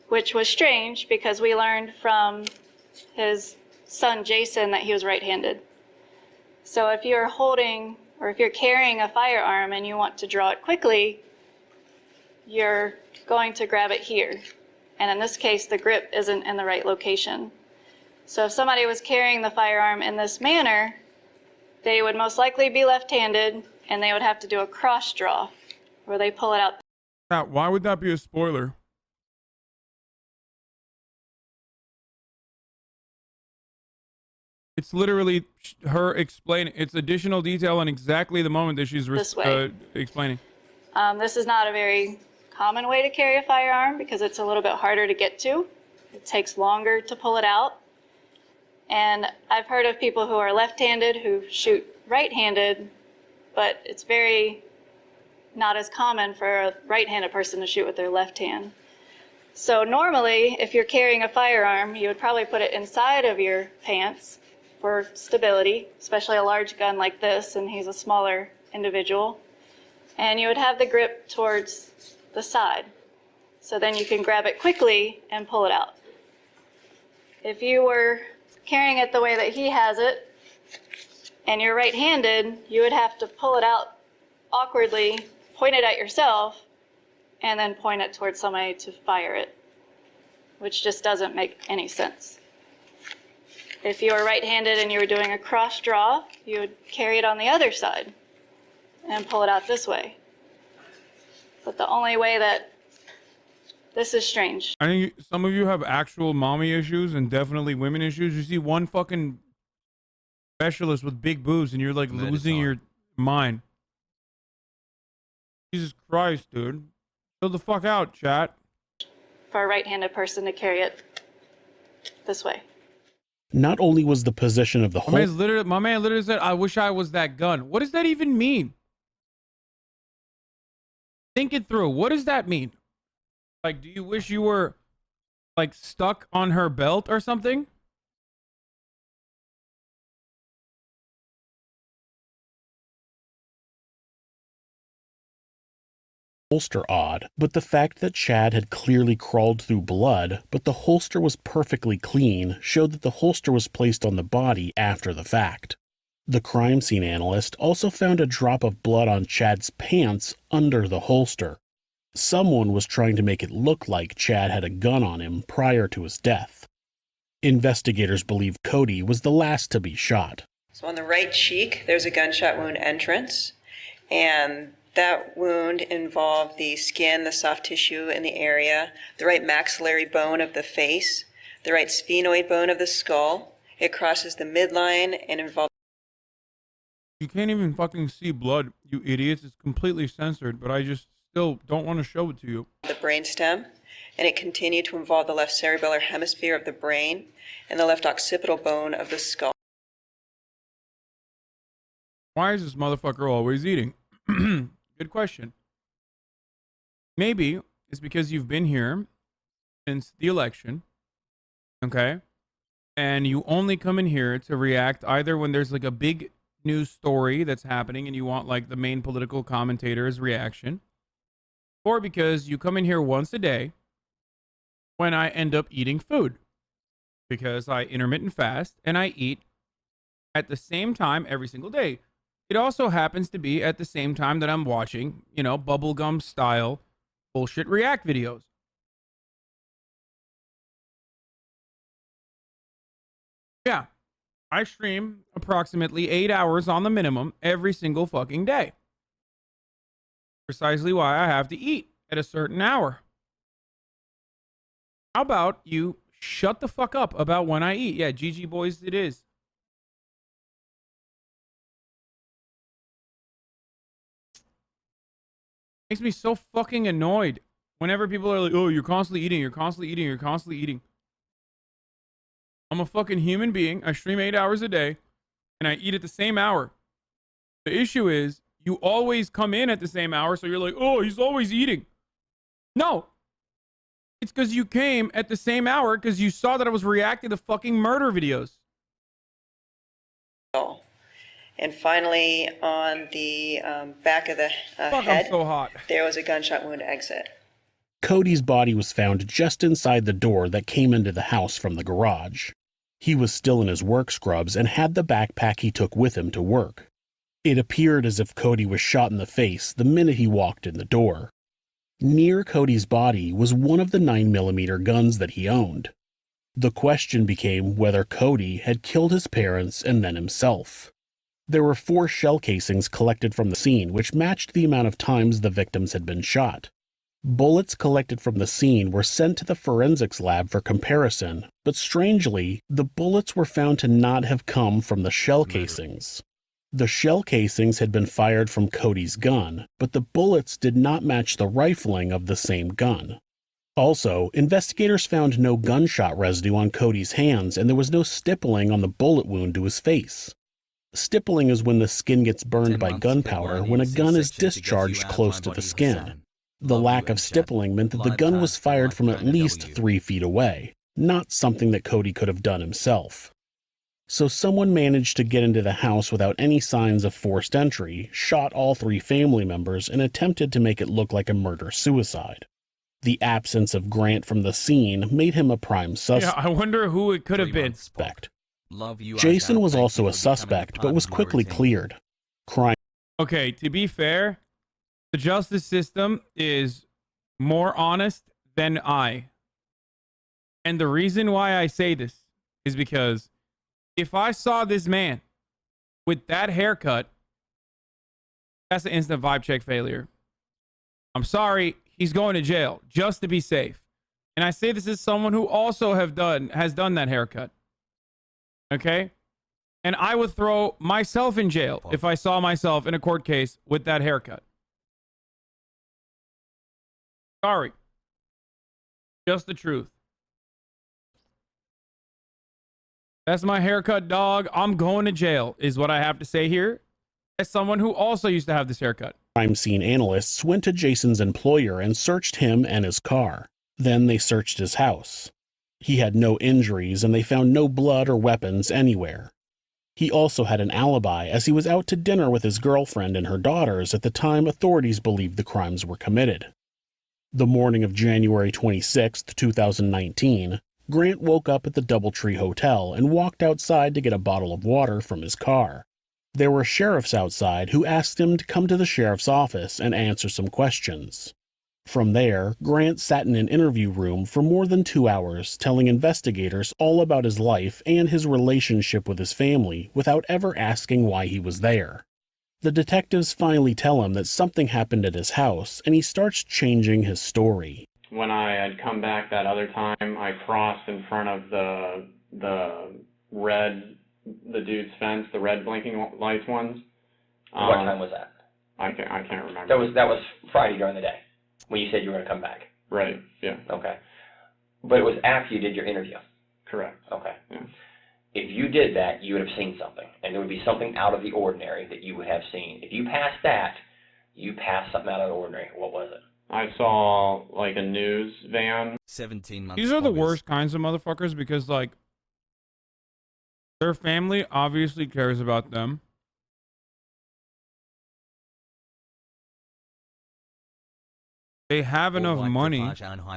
Which was strange because we learned from his son Jason that he was right-handed. So if you're holding or if you're carrying a firearm and you want to draw it quickly, you're going to grab it here. And in this case, the grip isn't in the right location. So if somebody was carrying the firearm in this manner, they would most likely be left-handed, and they would have to do a cross draw where they pull it out. Now, why would that be a spoiler? It's literally her explaining. It's additional detail on exactly the moment that she's explaining. This is not a very common way to carry a firearm because it's a little bit harder to get to. It takes longer to pull it out. And I've heard of people who are left-handed who shoot right-handed, but it's very not as common for a right-handed person to shoot with their left hand. So normally, if you're carrying a firearm, you would probably put it inside of your pants for stability, especially a large gun like this, and he's a smaller individual. And you would have the grip towards the side. So then you can grab it quickly and pull it out. If you were carrying it the way that he has it, and you're right-handed, you would have to pull it out awkwardly, point it at yourself, and then point it towards somebody to fire it, which just doesn't make any sense. If you were right-handed and you were doing a cross draw, you would carry it on the other side and pull it out this way. But the only way that this is strange. I think some of you have actual mommy issues and definitely women issues. You see one fucking specialist with big boobs and you're like losing your mind. Jesus Christ, dude. Chill the fuck out, chat. For a right-handed person to carry it this way. Not only was the position of the My man literally said, I wish I was that gun. What does that even mean? Think it through. What does that mean? Like, do you wish you were, like, stuck on her belt or something? Holster odd, but the fact that Chad had clearly crawled through blood, but the holster was perfectly clean, showed that the holster was placed on the body after the fact. The crime scene analyst also found a drop of blood on Chad's pants under the holster. Someone was trying to make it look like Chad had a gun on him prior to his death. Investigators believe Cody was the last to be shot. So on the right cheek, there's a gunshot wound entrance, and that wound involved the skin, the soft tissue in the area, the right maxillary bone of the face, the right sphenoid bone of the skull. It crosses the midline and involves... You can't even fucking see blood, you idiots. It's completely censored, but I just still don't want to show it to you. the brainstem, and it continued to involve the left cerebellar hemisphere of the brain and the left occipital bone of the skull. Why is this motherfucker always eating? Good question. Maybe it's because you've been here since the election, okay? And you only come in here to react either when there's like a big news story that's happening and you want like the main political commentator's reaction, or because you come in here once a day when I end up eating food, because I intermittent fast and I eat at the same time every single day. It also happens to be at the same time that I'm watching, you know, bubblegum style bullshit react videos. Yeah. I stream approximately 8 hours on the minimum every single fucking day. Precisely why I have to eat at a certain hour. How about you shut the fuck up about when I eat? Yeah, GG boys it is. Makes me so fucking annoyed whenever people are like, oh, you're constantly eating, you're constantly eating, you're constantly eating. I'm a fucking human being. I stream 8 hours a day and I eat at the same hour. The issue is you always come in at the same hour, so you're like, oh, he's always eating. No. It's because you came at the same hour because you saw that I was reacting to fucking murder videos. And finally, on the back of the Fuck, head, I'm so hot. there was a gunshot wound exit. Cody's body was found just inside the door that came into the house from the garage. He was still in his work scrubs and had the backpack he took with him to work. It appeared as if Cody was shot in the face the minute he walked in the door. Near Cody's body was one of the 9mm guns that he owned. The question became whether Cody had killed his parents and then himself. There were 4 shell casings collected from the scene which matched the amount of times the victims had been shot. Bullets collected from the scene were sent to the forensics lab for comparison, but strangely, the bullets were found to not have come from the shell casings. The shell casings had been fired from Cody's gun, but the bullets did not match the rifling of the same gun. Also, investigators found no gunshot residue on Cody's hands, and there was no stippling on the bullet wound to his face. Stippling is when the skin gets burned by gunpowder when a gun is discharged close to the skin. The lack of stippling meant that the gun was fired from at least 3 feet away, not something that Cody could have done himself. So someone managed to get into the house without any signs of forced entry, shot all 3 family members, and attempted to make it look like a murder-suicide. The absence of Grant from the scene made him a prime suspect. Yeah, I wonder who it could have been. Jason was also a suspect, but was quickly cleared. Crime. Okay, to be fair, the justice system is more honest than I. And the reason why I say this is because if I saw this man with that haircut, that's an instant vibe check failure. I'm sorry, he's going to jail just to be safe. And I say this as someone who also has done that haircut. Okay? And I would throw myself in jail if I saw myself in a court case with that haircut. Sorry. Just the truth. That's my haircut, dog. I'm going to jail, is what I have to say here. As someone who also used to have this haircut. Crime scene analysts went to Jason's employer and searched him and his car. Then they searched his house. He had no injuries and they found no blood or weapons anywhere. He also had an alibi as he was out to dinner with his girlfriend and her daughters at the time authorities believed the crimes were committed. The morning of January 26, 2019, Grant woke up at the Doubletree Hotel and walked outside to get a bottle of water from his car. There were sheriffs outside who asked him to come to the sheriff's office and answer some questions. From there, Grant sat in an interview room for more than 2 hours, telling investigators all about his life and his relationship with his family without ever asking why he was there. The detectives finally tell him that something happened at his house, and he starts changing his story. When I had come back that other time, I crossed in front of the dude's fence, the red blinking lights ones. What time was that? I can't remember. That was Friday during the day, when you said you were going to come back. Right, yeah. Okay. But it was after you did your interview. Correct. Okay. Yeah. If you did that, you would have seen something, and there would be something out of the ordinary that you would have seen. If you passed that, you passed something out of the ordinary. What was it? I saw, like, a news van. 17 months. These are the worst kinds of motherfuckers because, like, their family obviously cares about them. They have enough money to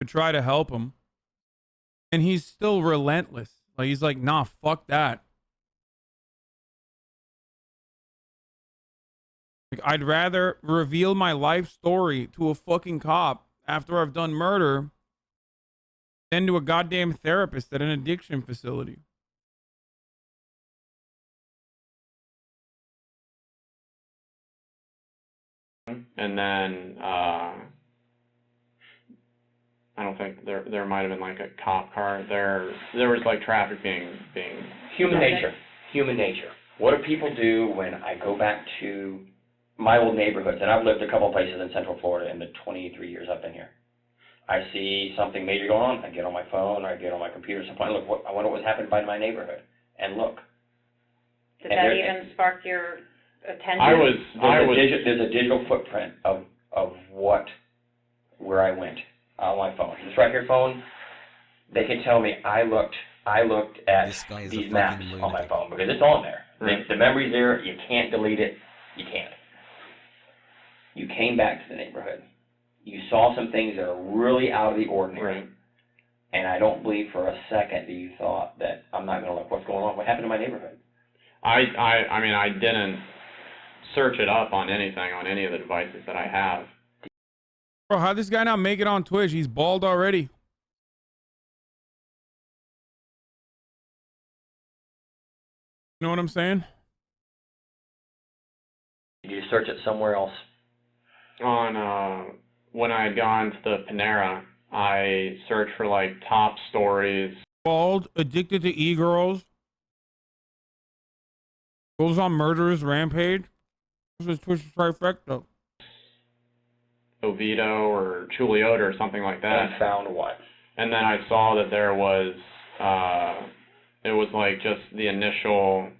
try to help him. And he's still relentless. Like, he's like, nah, fuck that. Like, I'd rather reveal my life story to a fucking cop after I've done murder Send to a goddamn therapist at an addiction facility. And then I don't think there might have been like a cop car. There was like traffic being Human nature. Human nature. What do people do when I go back to my old neighborhoods? And I've lived a couple of places in Central Florida in the 23 years I've been here. I see something major going on. I get on my phone or I get on my computer. Sometimes look. I wonder what's happened by my neighborhood. And look. Did that even spark your attention? There's a digital footprint of where I went on my phone. This right here phone, they can tell me I looked at these maps on my phone because it's on there. Right. The memory's there. You can't delete it. You can't. You came back to the neighborhood. You saw some things that are really out of the ordinary. Right. And I don't believe for a second that you thought that I'm not going to look what's going on. What happened to my neighborhood? I mean, I didn't search it up on anything on any of the devices that I have. Bro, how'd this guy not make it on Twitch? He's bald already. You know what I'm saying? Did you search it somewhere else? On when I had gone to the Panera, I searched for like top stories. Bald, addicted to e-girls. Goes on murderous rampage. This is Twitch trifecta. Oviedo or Chuliota or something like that. And found what? And then I saw that there was, it was like just the initial,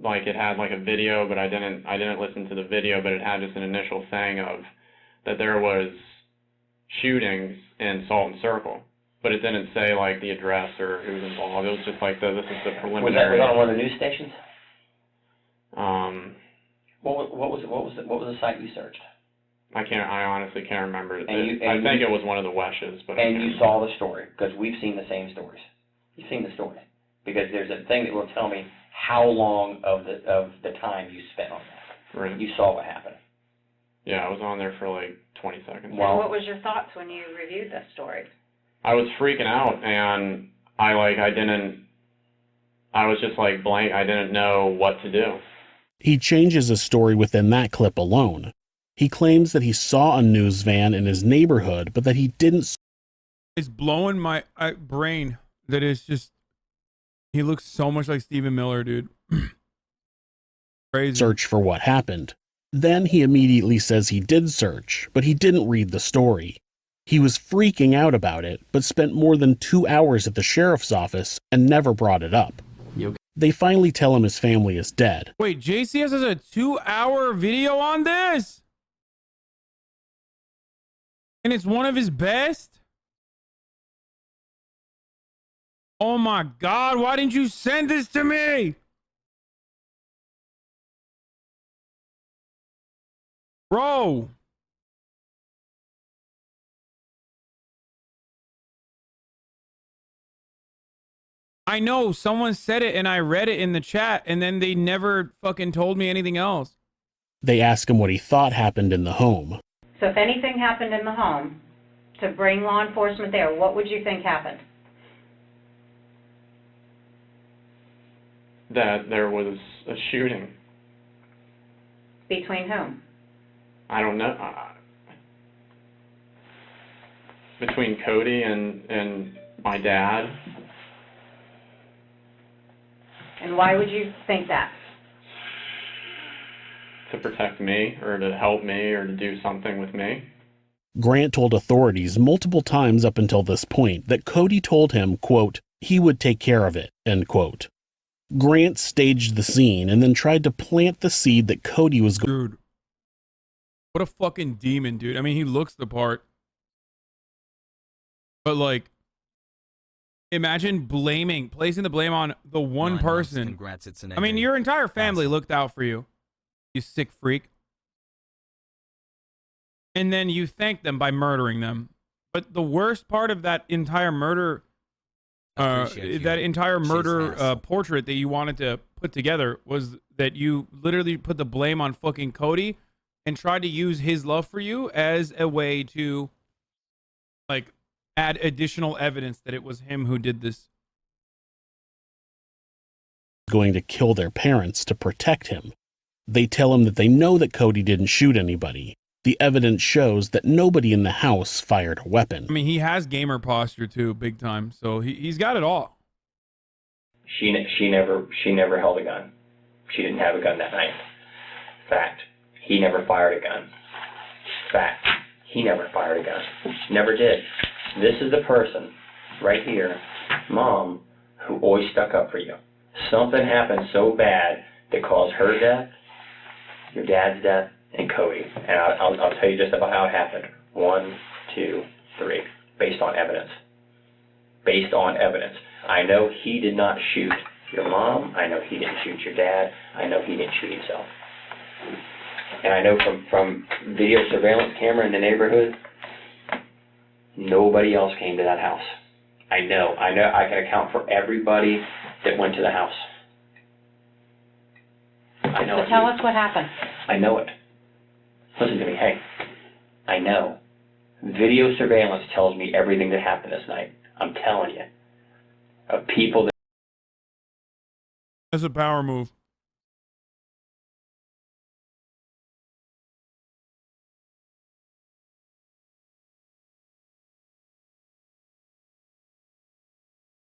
like it had like a video, but I didn't listen to the video, but it had just an initial thing of that there was shootings in Salton Circle, but it didn't say like the address or who was involved. It was just like this is the preliminary. Was that on one of the news stations? What was the site you searched? I honestly can't remember. I think it was one of the Weshes, but. And you saw the story because we've seen the same stories. You've seen the story because there's a thing that will tell me how long of the time you spent on that. Right. You saw what happened. Yeah, I was on there for like 20 seconds. Well, what was your thoughts when you reviewed this story? I was freaking out, and I was just like blank. I didn't know what to do. He changes his story within that clip alone. He claims that he saw a news van in his neighborhood, but that he didn't. It's blowing my brain that it's just, he looks so much like Stephen Miller, dude. Crazy. Search for what happened. Then he immediately says he did search, but he didn't read the story. He was freaking out about it, but spent more than 2 hours at the sheriff's office and never brought it up. They finally tell him his family is dead. Wait, JCS has a 2-hour video on this? And it's one of his best? Oh my God, why didn't you send this to me? Bro. I know someone said it and I read it in the chat and then they never fucking told me anything else. They ask him what he thought happened in the home. So if anything happened in the home, to bring law enforcement there, what would you think happened? That there was a shooting. Between whom? I don't know. Between Cody and my dad. And why would you think that? To protect me, or to help me, or to do something with me. Grant told authorities multiple times up until this point that Cody told him, quote, he would take care of it, end quote. Grant staged the scene and then tried to plant the seed that Cody was going. Dude, what a fucking demon, dude. I mean, he looks the part. But like, imagine placing the blame on the one person. Congrats, it's an I mean, your entire family looked out for you, you sick freak. And then you thank them by murdering them. But the worst part of that entire murder, portrait that you wanted to put together was that you literally put the blame on fucking Cody and tried to use his love for you as a way to, like, add additional evidence that it was him who did this. Going to kill their parents to protect him. They tell him that they know that Cody didn't shoot anybody. The evidence shows that nobody in the house fired a weapon. I mean, he has gamer posture too, big time. So he's got it all. She never held a gun. She didn't have a gun that night. Fact. He never fired a gun. Fact. He never fired a gun. Never did. This is the person right here, Mom, who always stuck up for you. Something happened so bad that caused her death, your dad's death, and Cody. And I'll tell you just about how it happened. 1, 2, 3. Based on evidence. Based on evidence. I know he did not shoot your mom. I know he didn't shoot your dad. I know he didn't shoot himself. And I know from video surveillance camera in the neighborhood, nobody else came to that house. I know. I can account for everybody that went to the house. I know. So tell us what happened. I know it. Listen to me. Hey, I know. Video surveillance tells me everything that happened this night. I'm telling you. Of people that... That's a power move.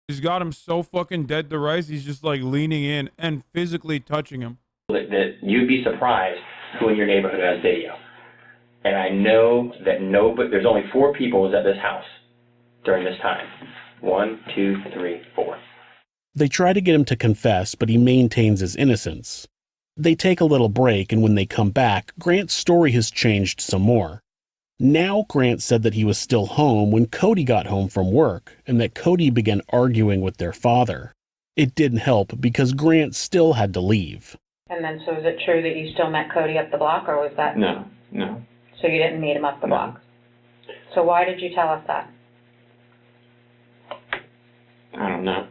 He's got him so fucking dead to rights, he's just like leaning in and physically touching him. That you'd be surprised who in your neighborhood has video. And I know that there's only 4 people was at this house during this time. 1, 2, 3, 4. They try to get him to confess, but he maintains his innocence. They take a little break, and when they come back, Grant's story has changed some more. Now Grant said that he was still home when Cody got home from work, and that Cody began arguing with their father. It didn't help because Grant still had to leave. And then, so is it true that you still met Cody up the block, or was that? No. So you didn't meet him up the block? So why did you tell us that? I don't know.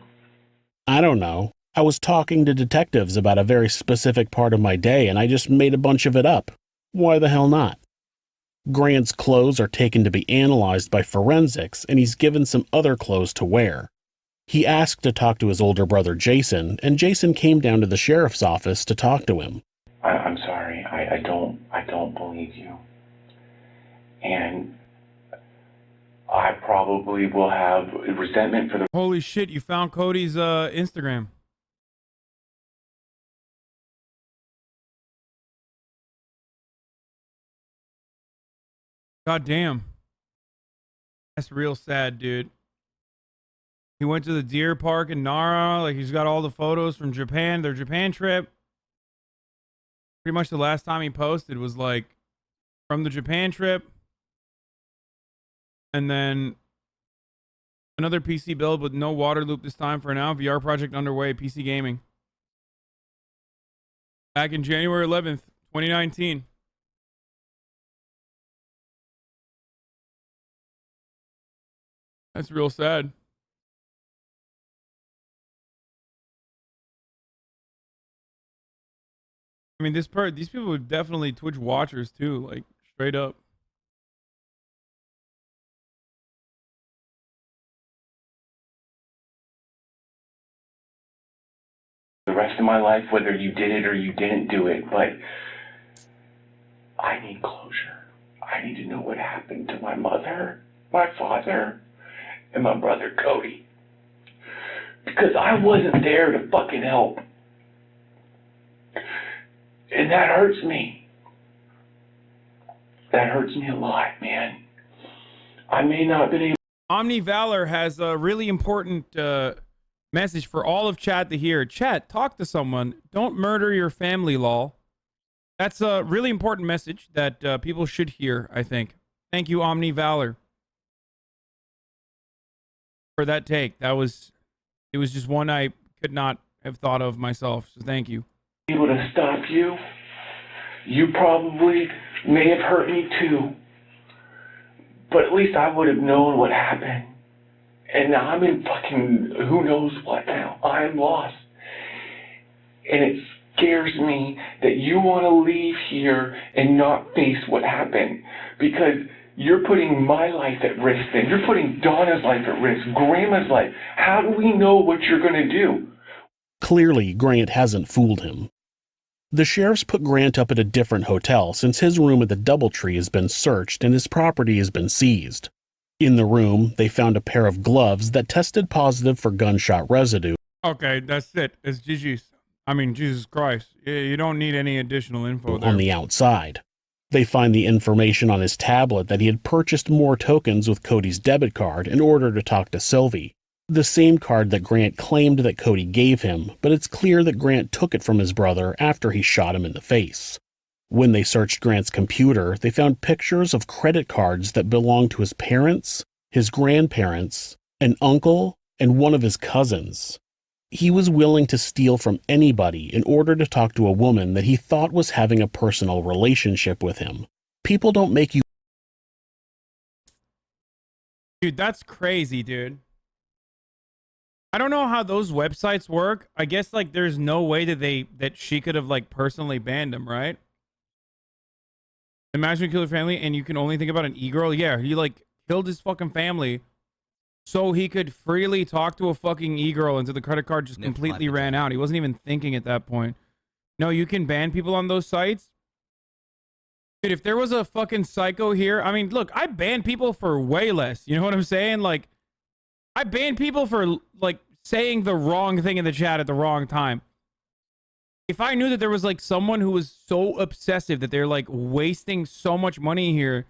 I don't know. I was talking to detectives about a very specific part of my day, and I just made a bunch of it up. Why the hell not? Grant's clothes are taken to be analyzed by forensics, and he's given some other clothes to wear. He asked to talk to his older brother Jason, and Jason came down to the sheriff's office to talk to him. I'm sorry. I don't believe you. And I probably will have resentment for the... Holy shit, you found Cody's Instagram. God damn. That's real sad, dude. He went to the deer park in Nara. Like, he's got all the photos from Japan, their Japan trip. Pretty much the last time he posted was like from the Japan trip. And then another PC build with no water loop this time for now. VR project underway, PC gaming. Back in January 11th, 2019. That's real sad. I mean, these people were definitely Twitch watchers too, like straight up. The rest of my life, whether you did it or you didn't do it, but I need closure. I need to know what happened to my mother, my father, and my brother Cody. Because I wasn't there to fucking help. And that hurts me. That hurts me a lot, man. I may not have been able... Omni Valor has a really important message for all of chat to hear. Chat, talk to someone. Don't murder your family, lol. That's a really important message that people should hear, I think. Thank you, Omni Valor, for that take. It was just one I could not have thought of myself, so thank you. Able to stop you. You probably may have hurt me too. But at least I would have known what happened. And now I'm in fucking who knows what now. I'm lost. And it scares me that you want to leave here and not face what happened. Because you're putting my life at risk then. You're putting Donna's life at risk, Grandma's life. How do we know what you're going to do? Clearly, Grant hasn't fooled him. The sheriffs put Grant up at a different hotel since his room at the Doubletree has been searched and his property has been seized. In the room, they found a pair of gloves that tested positive for gunshot residue. Okay, that's it. It's GG's. I mean, Jesus Christ. You don't need any additional info there. On the outside. They find the information on his tablet that he had purchased more tokens with Cody's debit card in order to talk to Sylvie. The same card that Grant claimed that Cody gave him, but it's clear that Grant took it from his brother after he shot him in the face. When they searched Grant's computer, they found pictures of credit cards that belonged to his parents, his grandparents, an uncle, and one of his cousins. He was willing to steal from anybody in order to talk to a woman that he thought was having a personal relationship with him. People don't make you... Dude, that's crazy, dude. I don't know how those websites work. I guess, like, there's no way that she could have, like, personally banned him, right? Imagine you kill your family and you can only think about an e-girl. Yeah, he, like, killed his fucking family so he could freely talk to a fucking e-girl until the credit card just completely ran out. He wasn't even thinking at that point. No, you can ban people on those sites. Dude, if there was a fucking psycho here, I mean, look, I ban people for way less. You know what I'm saying? Like, I ban people for, like, saying the wrong thing in the chat at the wrong time. If I knew that there was, like, someone who was so obsessive that they're, like, wasting so much money here,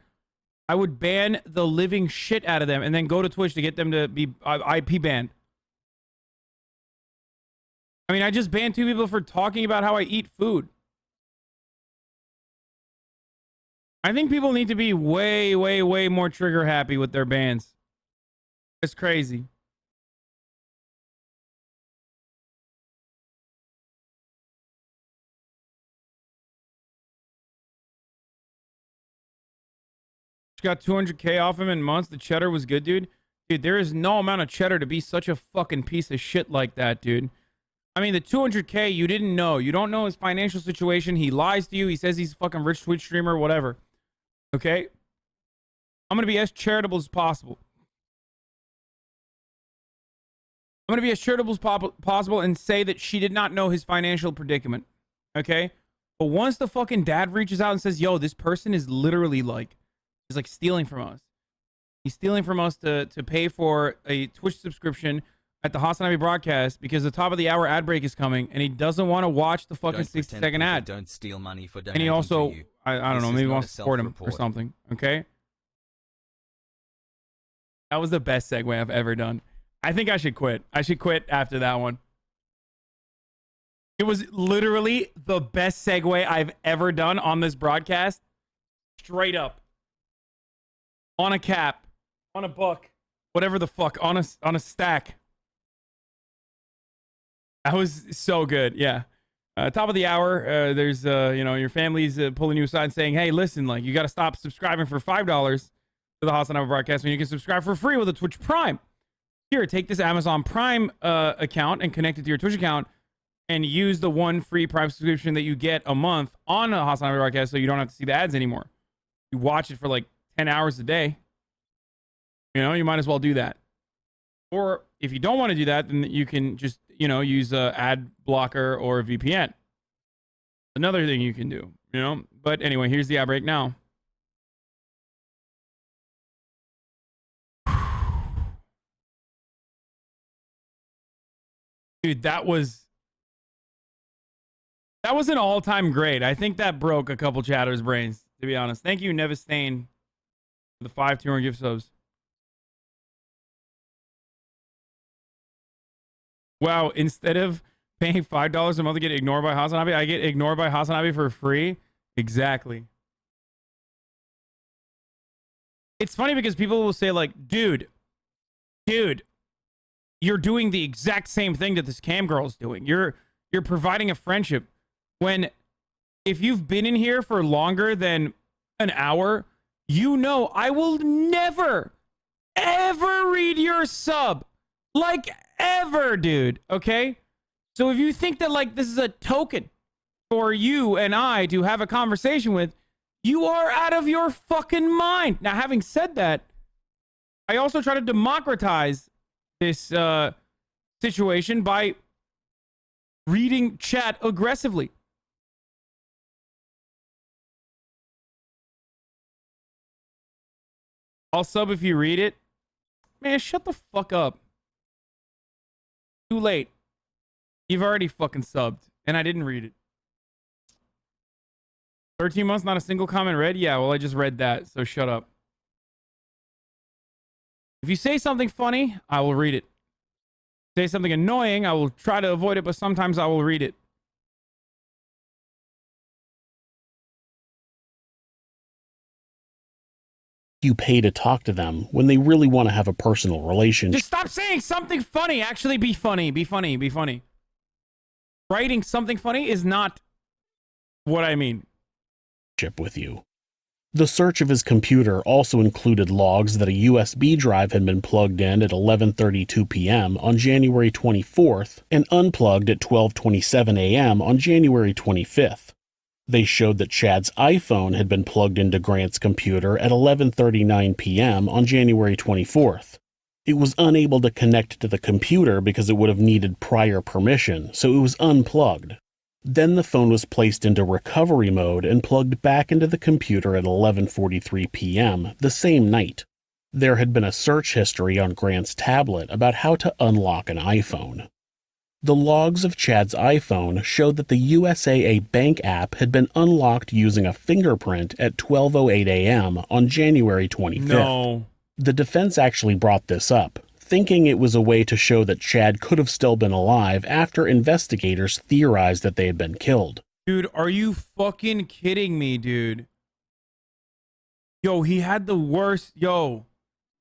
I would ban the living shit out of them and then go to Twitch to get them to be IP banned. I mean, I just banned 2 people for talking about how I eat food. I think people need to be way, way, way more trigger happy with their bans. It's crazy. She got 200K off him in months. The cheddar was good, dude. Dude, there is no amount of cheddar to be such a fucking piece of shit like that, dude. I mean, the 200K, you didn't know. You don't know his financial situation. He lies to you. He says he's a fucking rich Twitch streamer, whatever. Okay? I'm going to be as charitable as possible. I'm going to be as charitable as possible and say that she did not know his financial predicament. Okay? But once the fucking dad reaches out and says, yo, this person is literally like, is like stealing from us. He's stealing from us to pay for a Twitch subscription at the Hasanabi broadcast because the top of the hour ad break is coming and he doesn't want to watch the fucking 60-second ad. Don't steal money for donating. And he also, to you. I don't know, maybe wants to support him or something. Okay? That was the best segue I've ever done. I think I should quit. I should quit after that one. It was literally the best segue I've ever done on this broadcast. Straight up. On a cap. On a book. Whatever the fuck. On a stack. That was so good. Yeah. Top of the hour, there's, you know, your family's pulling you aside saying, hey, listen, like, you got to stop subscribing for $5 to the Hasanabi broadcast when you can subscribe for free with a Twitch Prime. Here, take this Amazon Prime account and connect it to your Twitch account and use the one free Prime subscription that you get a month on the Hasanabi broadcast so you don't have to see the ads anymore. You watch it for like 10 hours a day. You know, you might as well do that. Or if you don't want to do that, then you can just, you know, use a ad blocker or a VPN. Another thing you can do, you know. But anyway, here's the ad break now. Dude, that was an all-time great. I think that broke a couple chatters' brains, to be honest. Thank you, Nevastain, for the 5 200 gift subs. Wow, instead of paying $5 a month to get ignored by Hasanabi, I get ignored by Hasanabi for free? Exactly. It's funny because people will say like, dude, you're doing the exact same thing that this cam girl's doing. You're providing a friendship. When, if you've been in here for longer than an hour, you know I will never, ever read your sub. Like, ever, dude. Okay? So if you think that, like, this is a token for you and I to have a conversation with, You are out of your fucking mind. Now, having said that, I also try to democratize this situation by reading chat aggressively. I'll sub if you read it. Man, shut the fuck up. Too late. You've already fucking subbed, and I didn't read it. 13 months, not a single comment read? Yeah, well, I just read that, so shut up. If you say something funny, I will read it. Say something annoying, I will try to avoid it, but sometimes I will read it. You pay to talk to them when they really want to have a personal relationship. Just stop saying something funny. Actually, be funny. Be funny. Be funny. Writing something funny is not what I mean. With you. The search of his computer also included logs that a USB drive had been plugged in at 11:32 p.m. on January 24th and unplugged at 12:27 a.m. on January 25th. They showed that Chad's iPhone had been plugged into Grant's computer at 11:39 p.m. on January 24th. It was unable to connect to the computer because it would have needed prior permission, so it was unplugged. Then the phone was placed into recovery mode and plugged back into the computer at 11:43 p.m. the same night. There had been a search history on Grant's tablet about how to unlock an iPhone. The logs of Chad's iPhone showed that the USAA Bank app had been unlocked using a fingerprint at 12:08 a.m. on January 25th. No. The defense actually brought this up, thinking it was a way to show that Chad could have still been alive after investigators theorized that they had been killed. Dude, are you fucking kidding me, dude? Yo, he had the worst. Yo,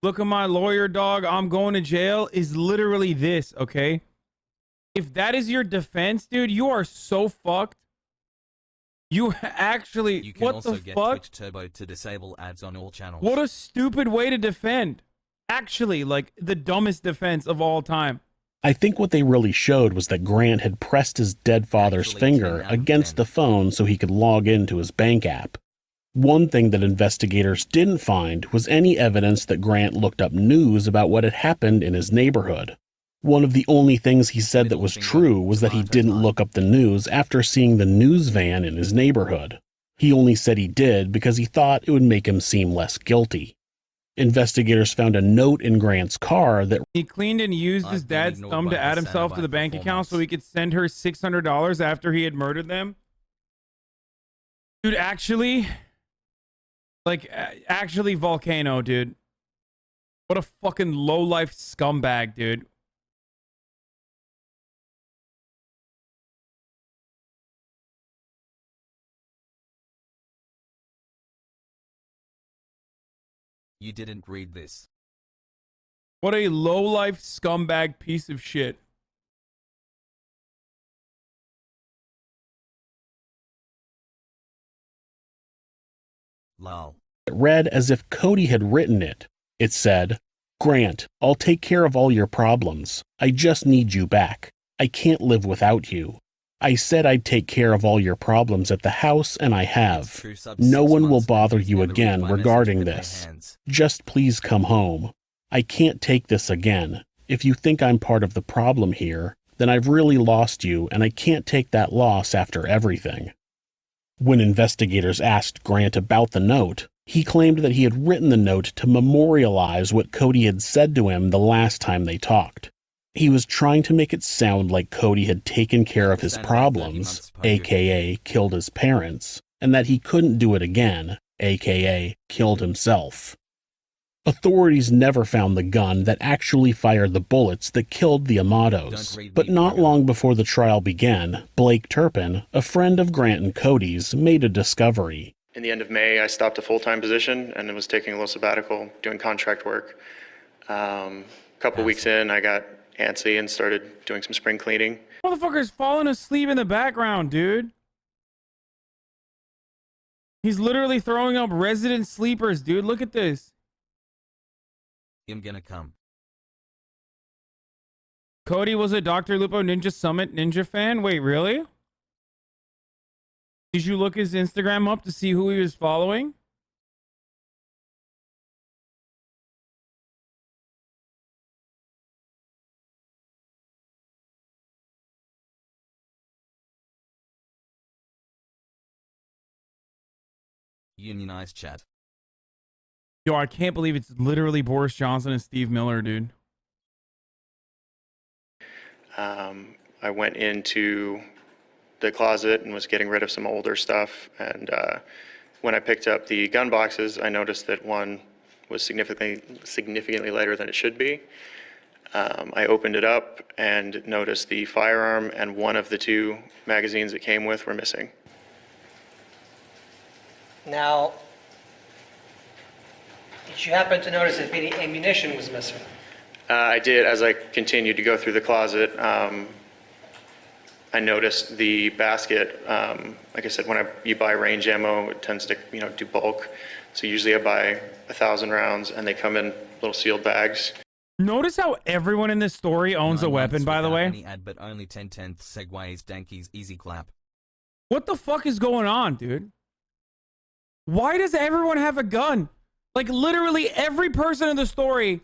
look at my lawyer, dog. I'm going to jail is literally this, okay? If that is your defense, dude, you are so fucked. You actually, You can what also the get fuck? Twitch Turbo to disable ads on all channels. What a stupid way to defend. Actually, like the dumbest defense of all time. I think what they really showed was that Grant had pressed his dead father's finger against the phone so he could log into his bank app. One thing that investigators didn't find was any evidence that Grant looked up news about what had happened in his neighborhood. One of the only things he said that was true was that he didn't look up the news after seeing the news van in his neighborhood. He only said he did because he thought it would make him seem less guilty. Investigators found a note in Grant's car that he cleaned and used his dad's thumb to add himself to the bank account so he could send her $600 after he had murdered them. Dude, actually, actually Volcano, dude. What a fucking low-life scumbag, dude. You didn't read this. What a low-life scumbag piece of shit. Lol. It read as if Cody had written it. It said, "Grant, I'll take care of all your problems. I just need you back. I can't live without you. I said I'd take care of all your problems at the house, and I have. No one will bother you again regarding this. Just please come home. I can't take this again. If you think I'm part of the problem here, then I've really lost you, and I can't take that loss after everything." When investigators asked Grant about the note, he claimed that he had written the note to memorialize what Cody had said to him the last time they talked. He was trying to make it sound like Cody had taken care of his problems, aka killed his parents, and that he couldn't do it again, aka killed himself. Authorities never found the gun that actually fired the bullets that killed the Amatos, but not long before the trial began, Blake Turpin, a friend of Grant and Cody's, made a discovery. In the end of May, I stopped a full-time position and was taking a little sabbatical, doing contract work. A couple weeks in, I got antsy and started doing some spring cleaning. Motherfucker's falling asleep in the background, dude. He's literally throwing up resident sleepers, dude. Look at this. I'm gonna come. Cody was a Dr. Lupo Ninja Summit Ninja fan? Wait, really? Did you look his Instagram up to see who he was following? Unionized chat. Yo, I can't believe it's literally Boris Johnson and Steve Miller, dude. I went into the closet and was getting rid of some older stuff. And when I picked up the gun boxes, I noticed that one was significantly lighter than it should be. I opened it up and noticed the firearm and one of the 2 magazines it came with were missing. Now, did you happen to notice if any ammunition was missing? I did. As I continued to go through the closet, I noticed the basket. Like I said, when you buy range ammo, it tends to do bulk. So usually I buy 1,000 rounds, and they come in little sealed bags. Notice how everyone in this story owns a weapon, by the way. Any ad, but only 10/10 segues, dankies, easy clap. What the fuck is going on, dude? Why does everyone have a gun? Like, literally every person in the story,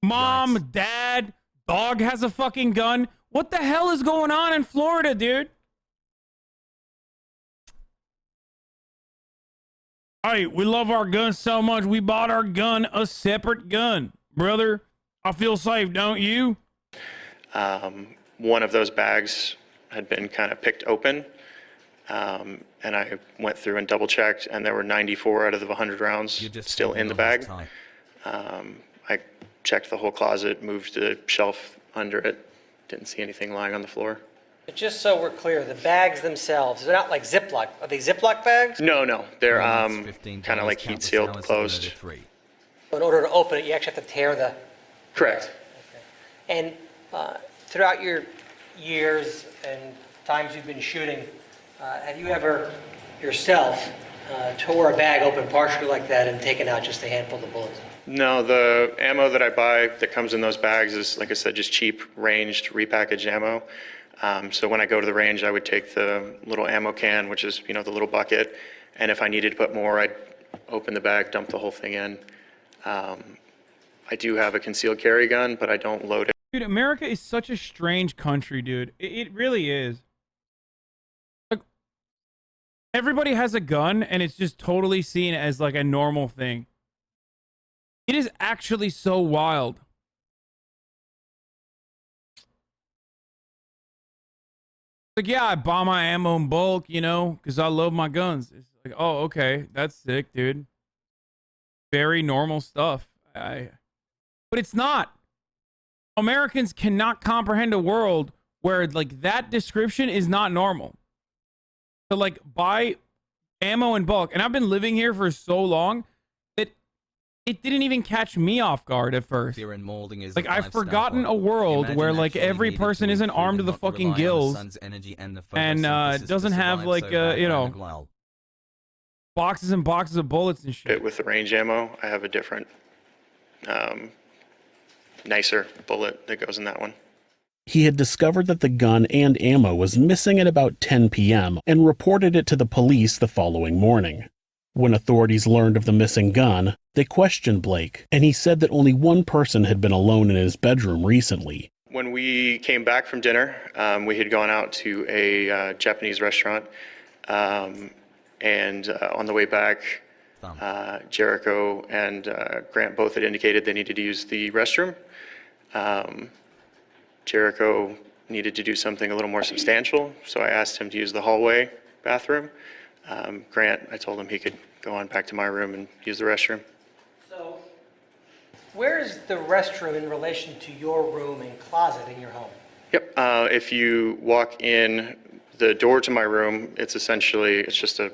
mom, dad, dog has a fucking gun. What the hell is going on in Florida, dude? Hey, we love our guns so much, we bought our gun a separate gun. Brother, I feel safe, don't you? One of those bags had been kind of picked open, and I went through and double checked, and there were 94 out of the 100 rounds still in the bag. I checked the whole closet, moved the shelf under it, didn't see anything lying on the floor. But just so we're clear, the bags themselves, they're not like Ziploc. Are they Ziploc bags? No, they're kind of like heat sealed, closed. In order to open it, you actually have to tear the... Correct. And throughout your years and times you've been shooting, have you ever yourself tore a bag open partially like that and taken out just a handful of bullets? No, the ammo that I buy that comes in those bags is, like I said, just cheap, ranged, repackaged ammo. So when I go to the range, I would take the little ammo can, which is, the little bucket, and if I needed to put more, I'd open the bag, dump the whole thing in. I do have a concealed carry gun, but I don't load it. Dude, America is such a strange country, dude. It really is. Like, everybody has a gun, and it's just totally seen as like a normal thing. It is actually so wild. Like, yeah, I buy my ammo in bulk, because I love my guns. It's like, oh, okay, that's sick, dude. Very normal stuff. But it's not. Americans cannot comprehend a world where, like, that description is not normal. So, like, buy ammo in bulk. And I've been living here for so long that it didn't even catch me off guard at first. Like, I've forgotten a world where, like, every person isn't armed to the fucking gills and doesn't have, like, boxes and boxes of bullets and shit. With the range ammo, I have a different, nicer bullet that goes in that one. He had discovered that the gun and ammo was missing at about 10 p.m. and reported it to the police the following morning. When authorities learned of the missing gun, they questioned Blake, and he said that only one person had been alone in his bedroom recently. When we came back from dinner, we had gone out to a Japanese restaurant, and on the way back, Jericho and Grant both had indicated they needed to use the restroom. Jericho needed to do something a little more substantial, so I asked him to use the hallway bathroom. Grant, I told him he could go on back to my room and use the restroom. So, where is the restroom in relation to your room and closet in your home? Yep, if you walk in the door to my room, it's just a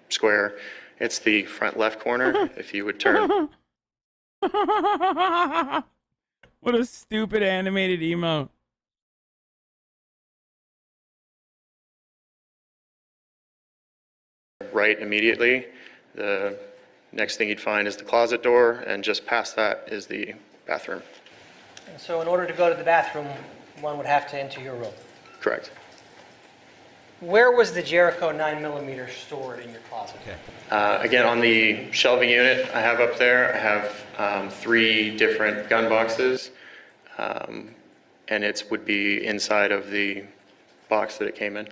square. It's the front left corner, if you would turn. What a stupid animated emote. Right immediately. The next thing you'd find is the closet door, and just past that is the bathroom. And so in order to go to the bathroom, one would have to enter your room. Correct. Where was the Jericho 9mm stored in your closet? Again, on the shelving unit I have up there, I have 3 different gun boxes, and it would be inside of the box that it came in.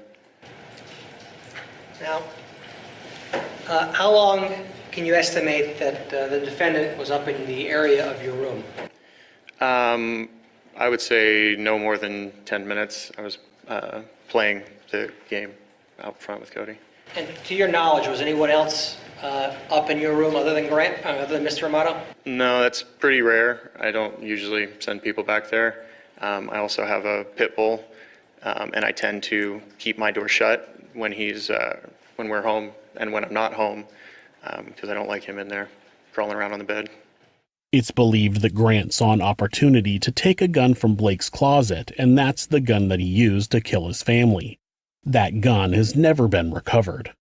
Now, how long can you estimate that the defendant was up in the area of your room? I would say no more than 10 minutes. I was playing the game out front with Cody. And to your knowledge, was anyone else up in your room other than Grant, other than Mr. Amato? No, that's pretty rare. I don't usually send people back there. I also have a pit bull, and I tend to keep my door shut when when we're home and when I'm not home, because I don't like him in there crawling around on the bed. It's believed that Grant saw an opportunity to take a gun from Blake's closet, and that's the gun that he used to kill his family. That gun has never been recovered.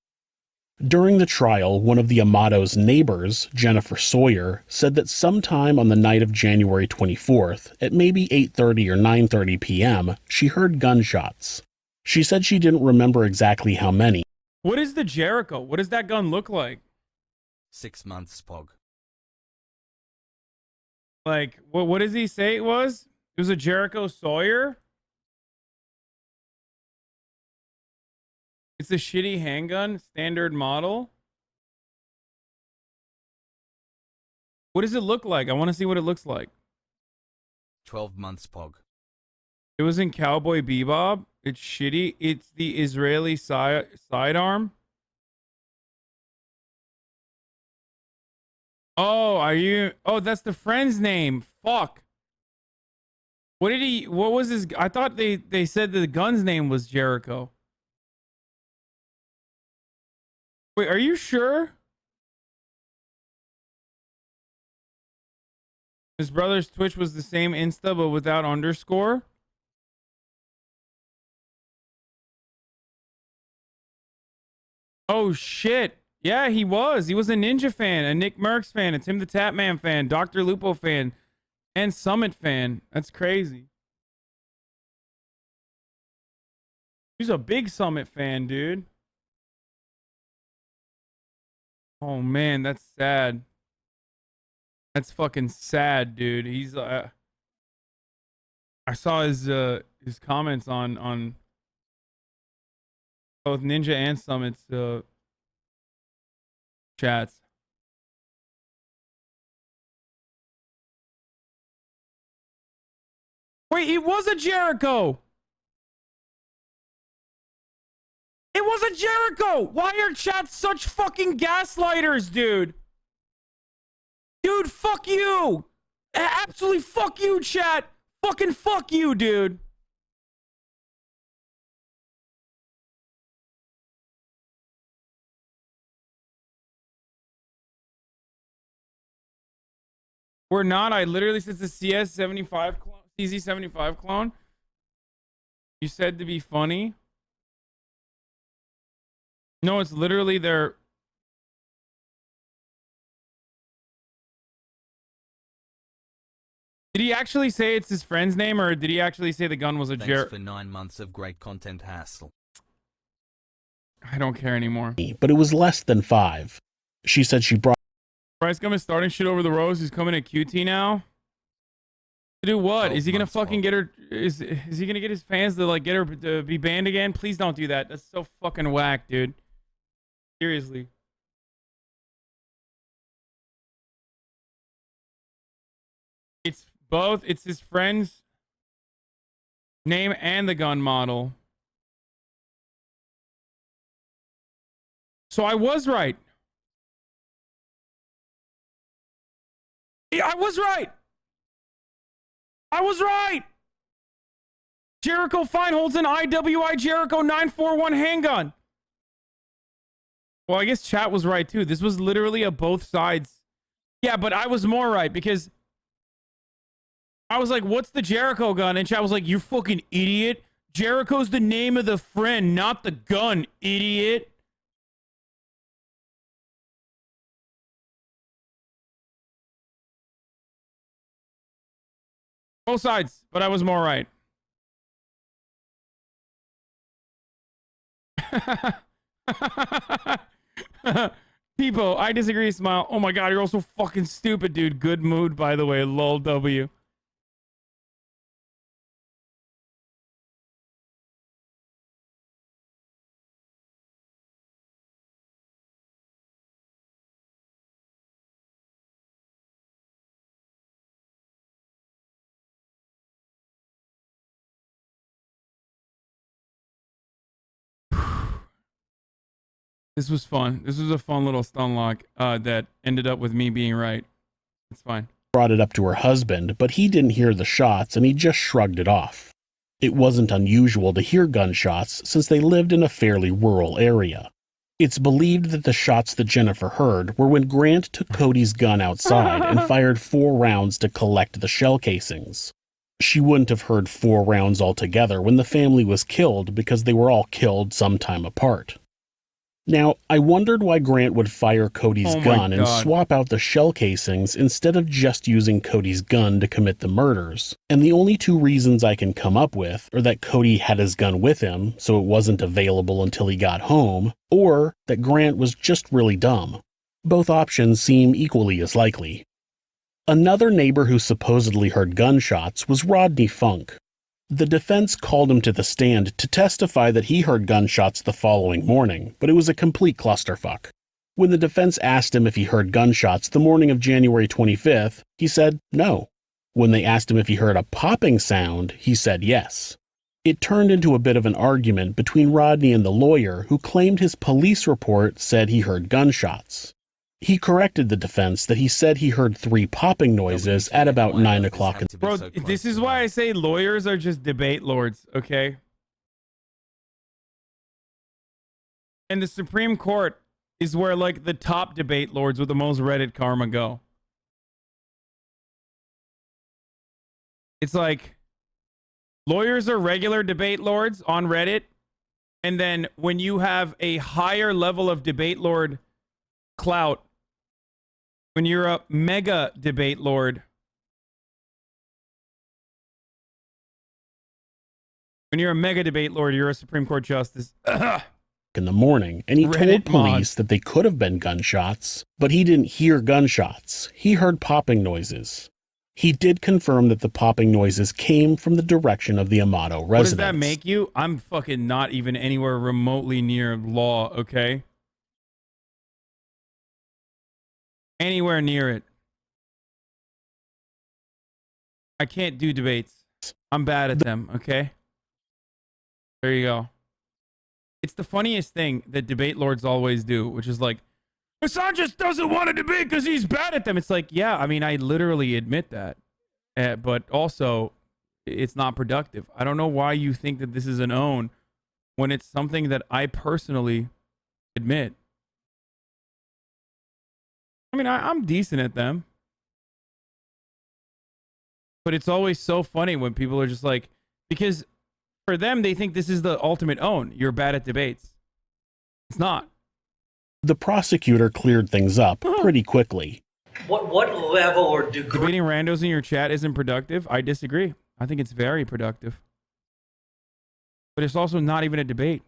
During the trial, one of the Amato's neighbors, Jennifer Sawyer, said that sometime on the night of January 24th, at maybe 8:30 or 9:30 p.m., she heard gunshots. She said she didn't remember exactly how many. What is the Jericho? What does that gun look like? 6 months, Pog. Like, what does he say it was? It was a Jericho Sawyer? It's a shitty handgun, standard model. What does it look like? I want to see what it looks like. 12 months, Pog. It was in Cowboy Bebop. It's shitty. It's the Israeli sidearm. Oh, are you? Oh, that's the friend's name. Fuck. What was his? I thought they said the gun's name was Jericho. Wait, are you sure? His brother's Twitch was the same Insta, but without underscore? Oh, shit. Yeah, he was. He was a Ninja fan, a Nick Merckx fan, a Tim the Tatman fan, Dr. Lupo fan, and Summit fan. That's crazy. He's a big Summit fan, dude. Oh, man, that's sad. That's fucking sad, dude. He's I saw his comments on both Ninja and Summit's chats. Wait, it was a Jericho. It was a Jericho. Why are chats such fucking gaslighters, dude? Dude, fuck you. Absolutely fuck you, chat. Fucking fuck you, dude. We're not. I literally said it's a CS75 clone, CZ75 clone. You said to be funny. No, it's literally their... Did he actually say it's his friend's name, or did he actually say the gun was a Thanks for 9 months of great content, Hassel. I don't care anymore. But it was less than 5. She said she brought... Price Gum is starting shit over the rose. He's coming at QT now. To do what? Is he gonna fucking get her? Is he gonna get his fans to like get her to be banned again? Please don't do that. That's so fucking whack, dude. Seriously. It's both. It's his friend's name and the gun model. So I was right. I was right. I was right. Jericho Fine holds an IWI Jericho 941 handgun. Well, I guess chat was right too. This was literally a both sides. Yeah, but I was more right because I was like, what's the Jericho gun? And chat was like, you fucking idiot. Jericho's the name of the friend, not the gun, idiot. Both sides, but I was more right. People, I disagree, Smile. Oh my god, you're also fucking stupid, dude. Good mood, by the way. Lol W. This was fun. This was a fun little stun lock that ended up with me being right. It's fine. Brought it up to her husband, but he didn't hear the shots and he just shrugged it off. It wasn't unusual to hear gunshots since they lived in a fairly rural area. It's believed that the shots that Jennifer heard were when Grant took Cody's gun outside and fired 4 rounds to collect the shell casings. She wouldn't have heard 4 rounds altogether when the family was killed because they were all killed sometime apart. Now, I wondered why Grant would fire Cody's gun and swap out the shell casings instead of just using Cody's gun to commit the murders. And the only 2 reasons I can come up with are that Cody had his gun with him, so it wasn't available until he got home, or that Grant was just really dumb. Both options seem equally as likely. Another neighbor who supposedly heard gunshots was Rodney Funk. The defense called him to the stand to testify that he heard gunshots the following morning, but it was a complete clusterfuck. When the defense asked him if he heard gunshots the morning of January 25th, he said no. When they asked him if he heard a popping sound, he said yes. It turned into a bit of an argument between Rodney and the lawyer, who claimed his police report said he heard gunshots. He corrected the defense that he said he heard 3 popping noises at about 9 o'clock. Bro, this is why I say lawyers are just debate lords, okay? And the Supreme Court is where, like, the top debate lords with the most Reddit karma go. It's like, lawyers are regular debate lords on Reddit, and then when you have a higher level of debate lord clout, when you're a mega debate lord, you're a Supreme Court justice. In the morning, and he told police that they could have been gunshots, but he didn't hear gunshots. He heard popping noises. He did confirm that the popping noises came from the direction of the Amato residence. What does that make you? I'm fucking not even anywhere remotely near law, okay? Anywhere near it. I can't do debates. I'm bad at them, okay? There you go. It's the funniest thing that debate lords always do, which is like, Hasan just doesn't want to debate because he's bad at them. It's like, yeah, I mean, I literally admit that. But also, it's not productive. I don't know why you think that this is an own when it's something that I personally admit. I mean, I'm decent at them. But it's always so funny when people are just like, because for them, they think this is the ultimate own. You're bad at debates. It's not. The prosecutor cleared things up pretty quickly. What level or degree? Debating randos in your chat isn't productive. I disagree. I think it's very productive. But it's also not even a debate.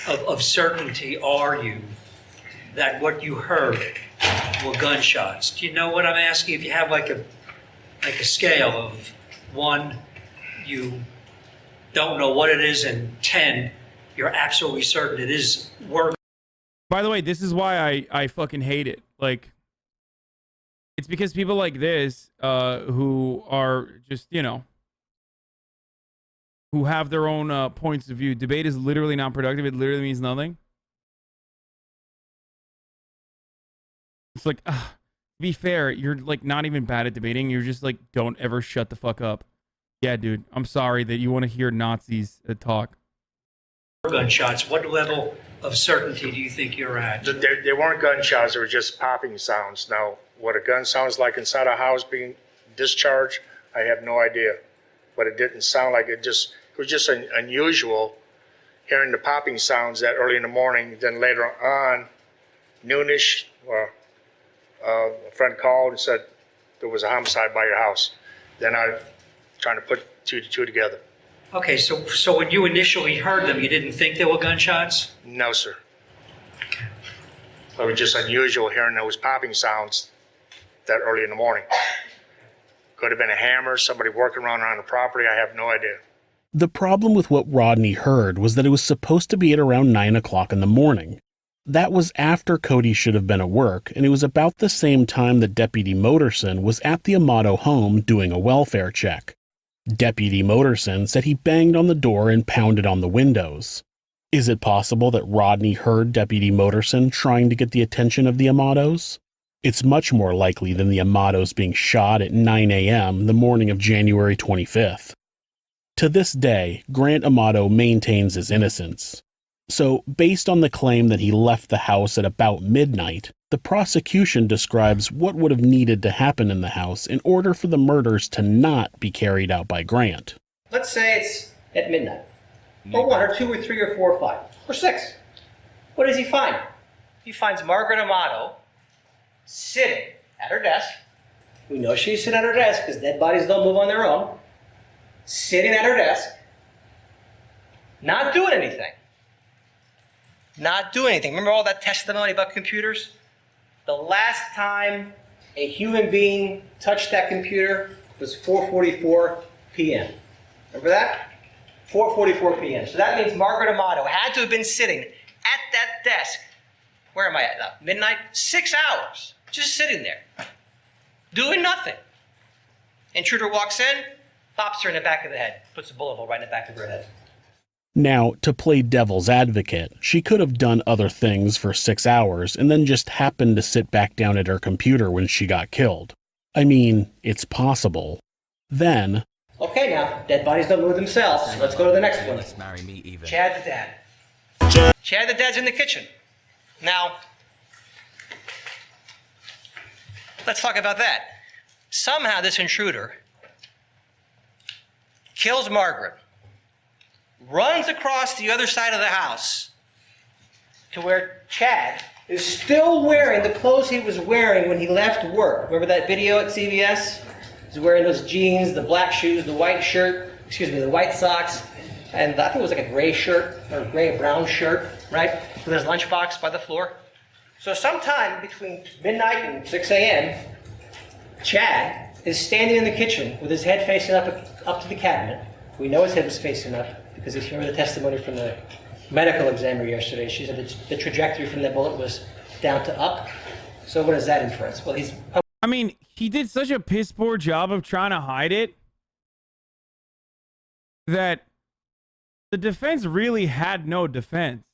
Of certainty are you that what you heard were gunshots? Do you know what I'm asking? If you have like a scale of 1, you don't know what it is, and 10, you're absolutely certain it is work. By the way, this is why I fucking hate it. Like, it's because people like this, who are just, you know, who have their own points of view. Debate is literally not productive. It literally means nothing. It's like, to be fair, you're like not even bad at debating. You're just like, don't ever shut the fuck up. Yeah, dude, I'm sorry that you want to hear Nazis talk. Gunshots, what level of certainty do you think you're at? They weren't gunshots, they were just popping sounds. Now, what a gun sounds like inside a house being discharged, I have no idea. But it didn't sound like it was just unusual hearing the popping sounds that early in the morning. Then later on, noonish, a friend called and said there was a homicide by your house. Then I trying to put 2 to 2 together. Okay, so when you initially heard them, you didn't think they were gunshots? No, sir. It was just unusual hearing those popping sounds that early in the morning. Could have been a hammer, somebody working around the property, I have no idea. The problem with what Rodney heard was that it was supposed to be at around 9 o'clock in the morning. That was after Cody should have been at work, and it was about the same time that Deputy Moterson was at the Amato home doing a welfare check. Deputy Moterson said he banged on the door and pounded on the windows. Is it possible that Rodney heard Deputy Moterson trying to get the attention of the Amatos? It's much more likely than the Amatos being shot at 9 a.m. the morning of January 25th. To this day, Grant Amato maintains his innocence. So, based on the claim that he left the house at about midnight, the prosecution describes what would have needed to happen in the house in order for the murders to not be carried out by Grant. Let's say it's at midnight. Or 1, or 2, or 3, or 4, or 5, or 6. What does he find? He finds Margaret Amato sitting at her desk. We know she's sitting at her desk because dead bodies don't move on their own. Sitting at her desk, not doing anything. Not doing anything. Remember all that testimony about computers? The last time a human being touched that computer was 4:44 p.m. Remember that? 4:44 p.m. So that means Margaret Amato had to have been sitting at that desk. Where am I at now? Midnight? 6 hours. Just sitting there. Doing nothing. Intruder walks in, pops her in the back of the head, puts a bullet hole right in the back of her head. Now, to play devil's advocate, she could have done other things for 6 hours and then just happened to sit back down at her computer when she got killed. I mean, it's possible. Then... Okay now, dead bodies don't move themselves. So let's go to the next one. Let's marry me even. Chad the dad. Chad the dad's in the kitchen. Now, let's talk about that. Somehow this intruder kills Margaret, runs across the other side of the house to where Chad is still wearing the clothes he was wearing when he left work. Remember that video at CVS? He's wearing those jeans, the black shoes, the white shirt, the white socks, and I think it was like a gray shirt, or gray-brown shirt, right? With his lunchbox by the floor. So sometime between midnight and 6 a.m., Chad is standing in the kitchen with his head facing up to the cabinet. We know his head was facing up because if you remember the testimony from the medical examiner yesterday, she said that the trajectory from the bullet was down to up. So what is that inference? Well, I mean, he did such a piss poor job of trying to hide it that the defense really had no defense.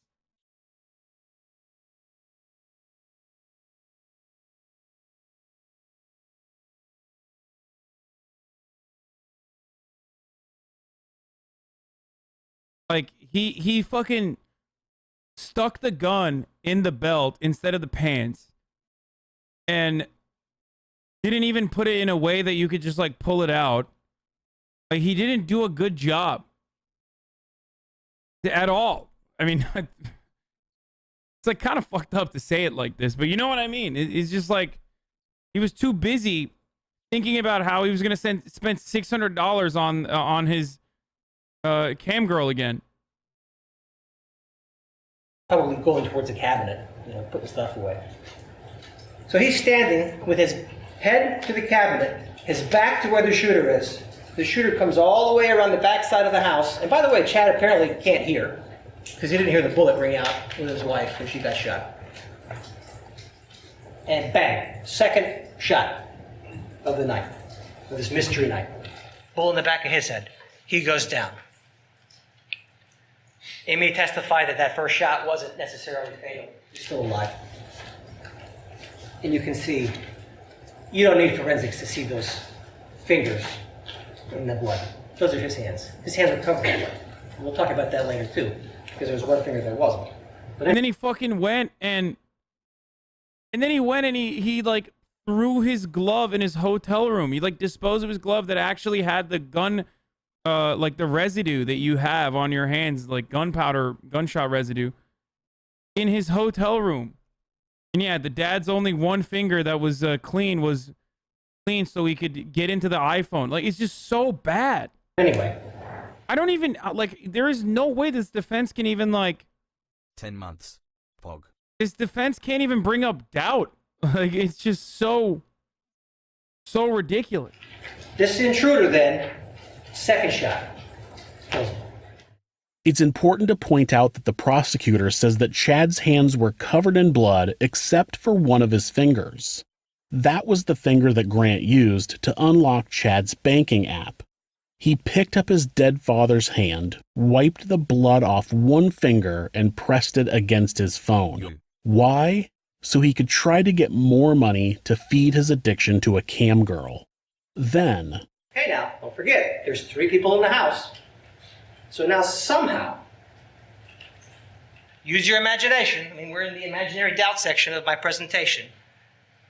Like, he fucking stuck the gun in the belt instead of the pants. And didn't even put it in a way that you could just, like, pull it out. Like, he didn't do a good job. At all. I mean, it's, like, kind of fucked up to say it like this, but you know what I mean? It's just, like, he was too busy thinking about how he was going to spend $600 on his cam girl again. Probably going towards the cabinet, putting stuff away. So he's standing with his head to the cabinet, his back to where the shooter is. The shooter comes all the way around the back side of the house. And by the way, Chad apparently can't hear because he didn't hear the bullet ring out with his wife when she got shot. And bang, second shot of the night, of this mystery night. Bullet in the back of his head. He goes down. Amy testified that that first shot wasn't necessarily fatal. He's still alive. And you can see, you don't need forensics to see those fingers in the blood. Those are his hands. His hands are covered in blood. And we'll talk about that later too, because there was one finger that wasn't. But and then he fucking went and he like threw his glove in his hotel room. He like disposed of his glove that actually had the gun, like the residue that you have on your hands, like gunpowder, gunshot residue, in his hotel room. And yeah, the dad's only one finger that was clean so he could get into the iPhone. Like, it's just so bad. Anyway, I don't even, like, there is no way this defense can even, like... 10 months. Pog. This defense can't even bring up doubt. Like, it's just so ridiculous. This intruder then, second shot. It's important to point out that the prosecutor says that Chad's hands were covered in blood except for one of his fingers. That was the finger that Grant used to unlock Chad's banking app. He picked up his dead father's hand, wiped the blood off one finger, and pressed it against his phone. Why? So he could try to get more money to feed his addiction to a cam girl. Then... Hey now, don't forget, there's 3 people in the house. So now somehow, use your imagination. I mean, we're in the imaginary doubt section of my presentation.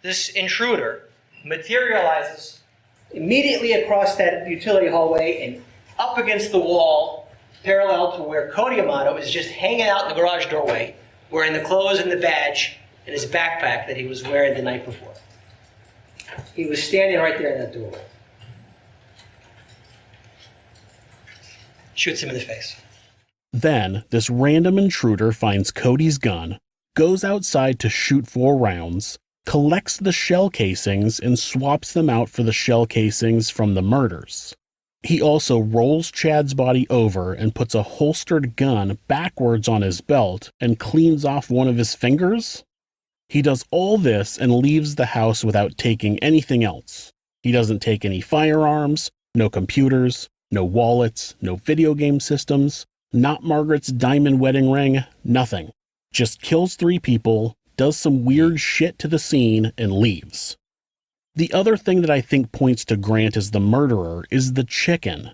This intruder materializes immediately across that utility hallway and up against the wall, parallel to where Cody Amato is just hanging out in the garage doorway, wearing the clothes and the badge and his backpack that he was wearing the night before. He was standing right there in that doorway. Shoots him in the face. Then, this random intruder finds Cody's gun, goes outside to shoot 4 rounds, collects the shell casings and swaps them out for the shell casings from the murders. He also rolls Chad's body over and puts a holstered gun backwards on his belt and cleans off one of his fingers. He does all this and leaves the house without taking anything else. He doesn't take any firearms, no computers, no wallets, no video game systems, not Margaret's diamond wedding ring, nothing. Just kills 3 people, does some weird shit to the scene, and leaves. The other thing that I think points to Grant as the murderer is the chicken.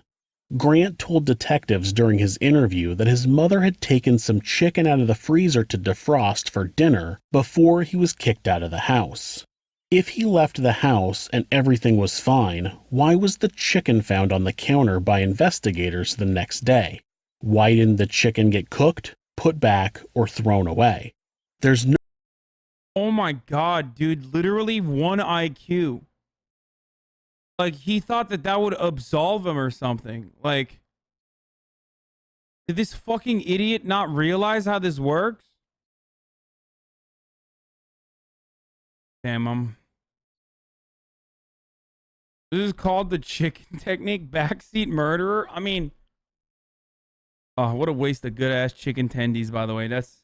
Grant told detectives during his interview that his mother had taken some chicken out of the freezer to defrost for dinner before he was kicked out of the house. If he left the house and everything was fine, why was the chicken found on the counter by investigators the next day? Why didn't the chicken get cooked, put back, or thrown away? There's no... Oh my god, dude, literally 1 IQ. Like, he thought that that would absolve him or something. Like, did this fucking idiot not realize how this works? Damn, this is called the chicken technique, backseat murderer. I mean, oh, what a waste of good-ass chicken tendies, by the way. That's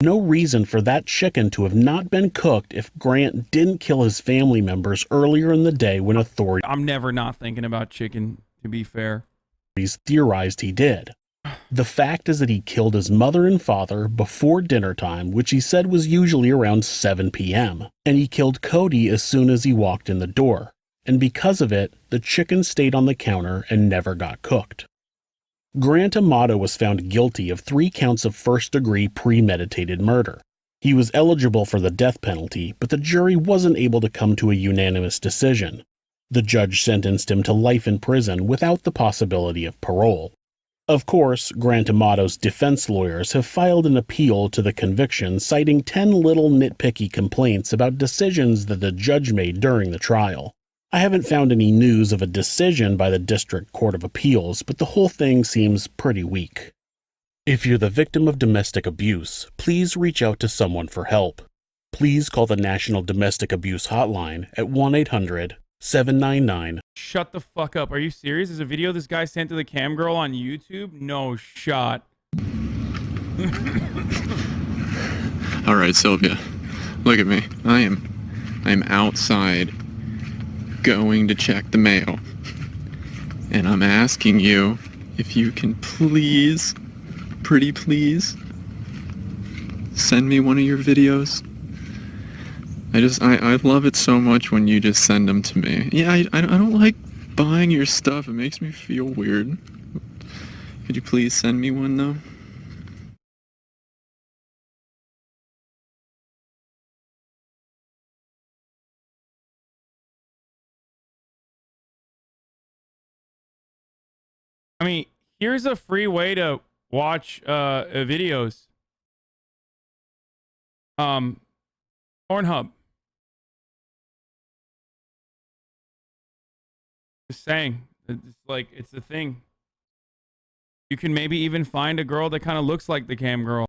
no reason for that chicken to have not been cooked if Grant didn't kill his family members earlier in the day when authorities... I'm never not thinking about chicken, to be fair. ...theorized he did. The fact is that he killed his mother and father before dinner time, which he said was usually around 7 p.m., and he killed Cody as soon as he walked in the door. And because of it, the chicken stayed on the counter and never got cooked. Grant Amato was found guilty of 3 counts of first-degree premeditated murder. He was eligible for the death penalty, but the jury wasn't able to come to a unanimous decision. The judge sentenced him to life in prison without the possibility of parole. Of course, Grant Amato's defense lawyers have filed an appeal to the conviction, citing 10 little nitpicky complaints about decisions that the judge made during the trial. I haven't found any news of a decision by the District Court of Appeals, but the whole thing seems pretty weak. If you're the victim of domestic abuse, please reach out to someone for help. Please call the National Domestic Abuse Hotline at 1-800-799... Shut the fuck up. Are you serious? There's a video this guy sent to the cam girl on YouTube? No shot. All right, Sylvia, look at me. I am outside going to check the mail, and I'm asking you if you can please, pretty please, send me one of your videos. I love it so much when you just send them to me. Yeah, I don't like buying your stuff. It makes me feel weird. Could you please send me one though? I mean, here's a free way to watch videos. Pornhub. Just saying. It's like, it's a thing. You can maybe even find a girl that kind of looks like the cam girl.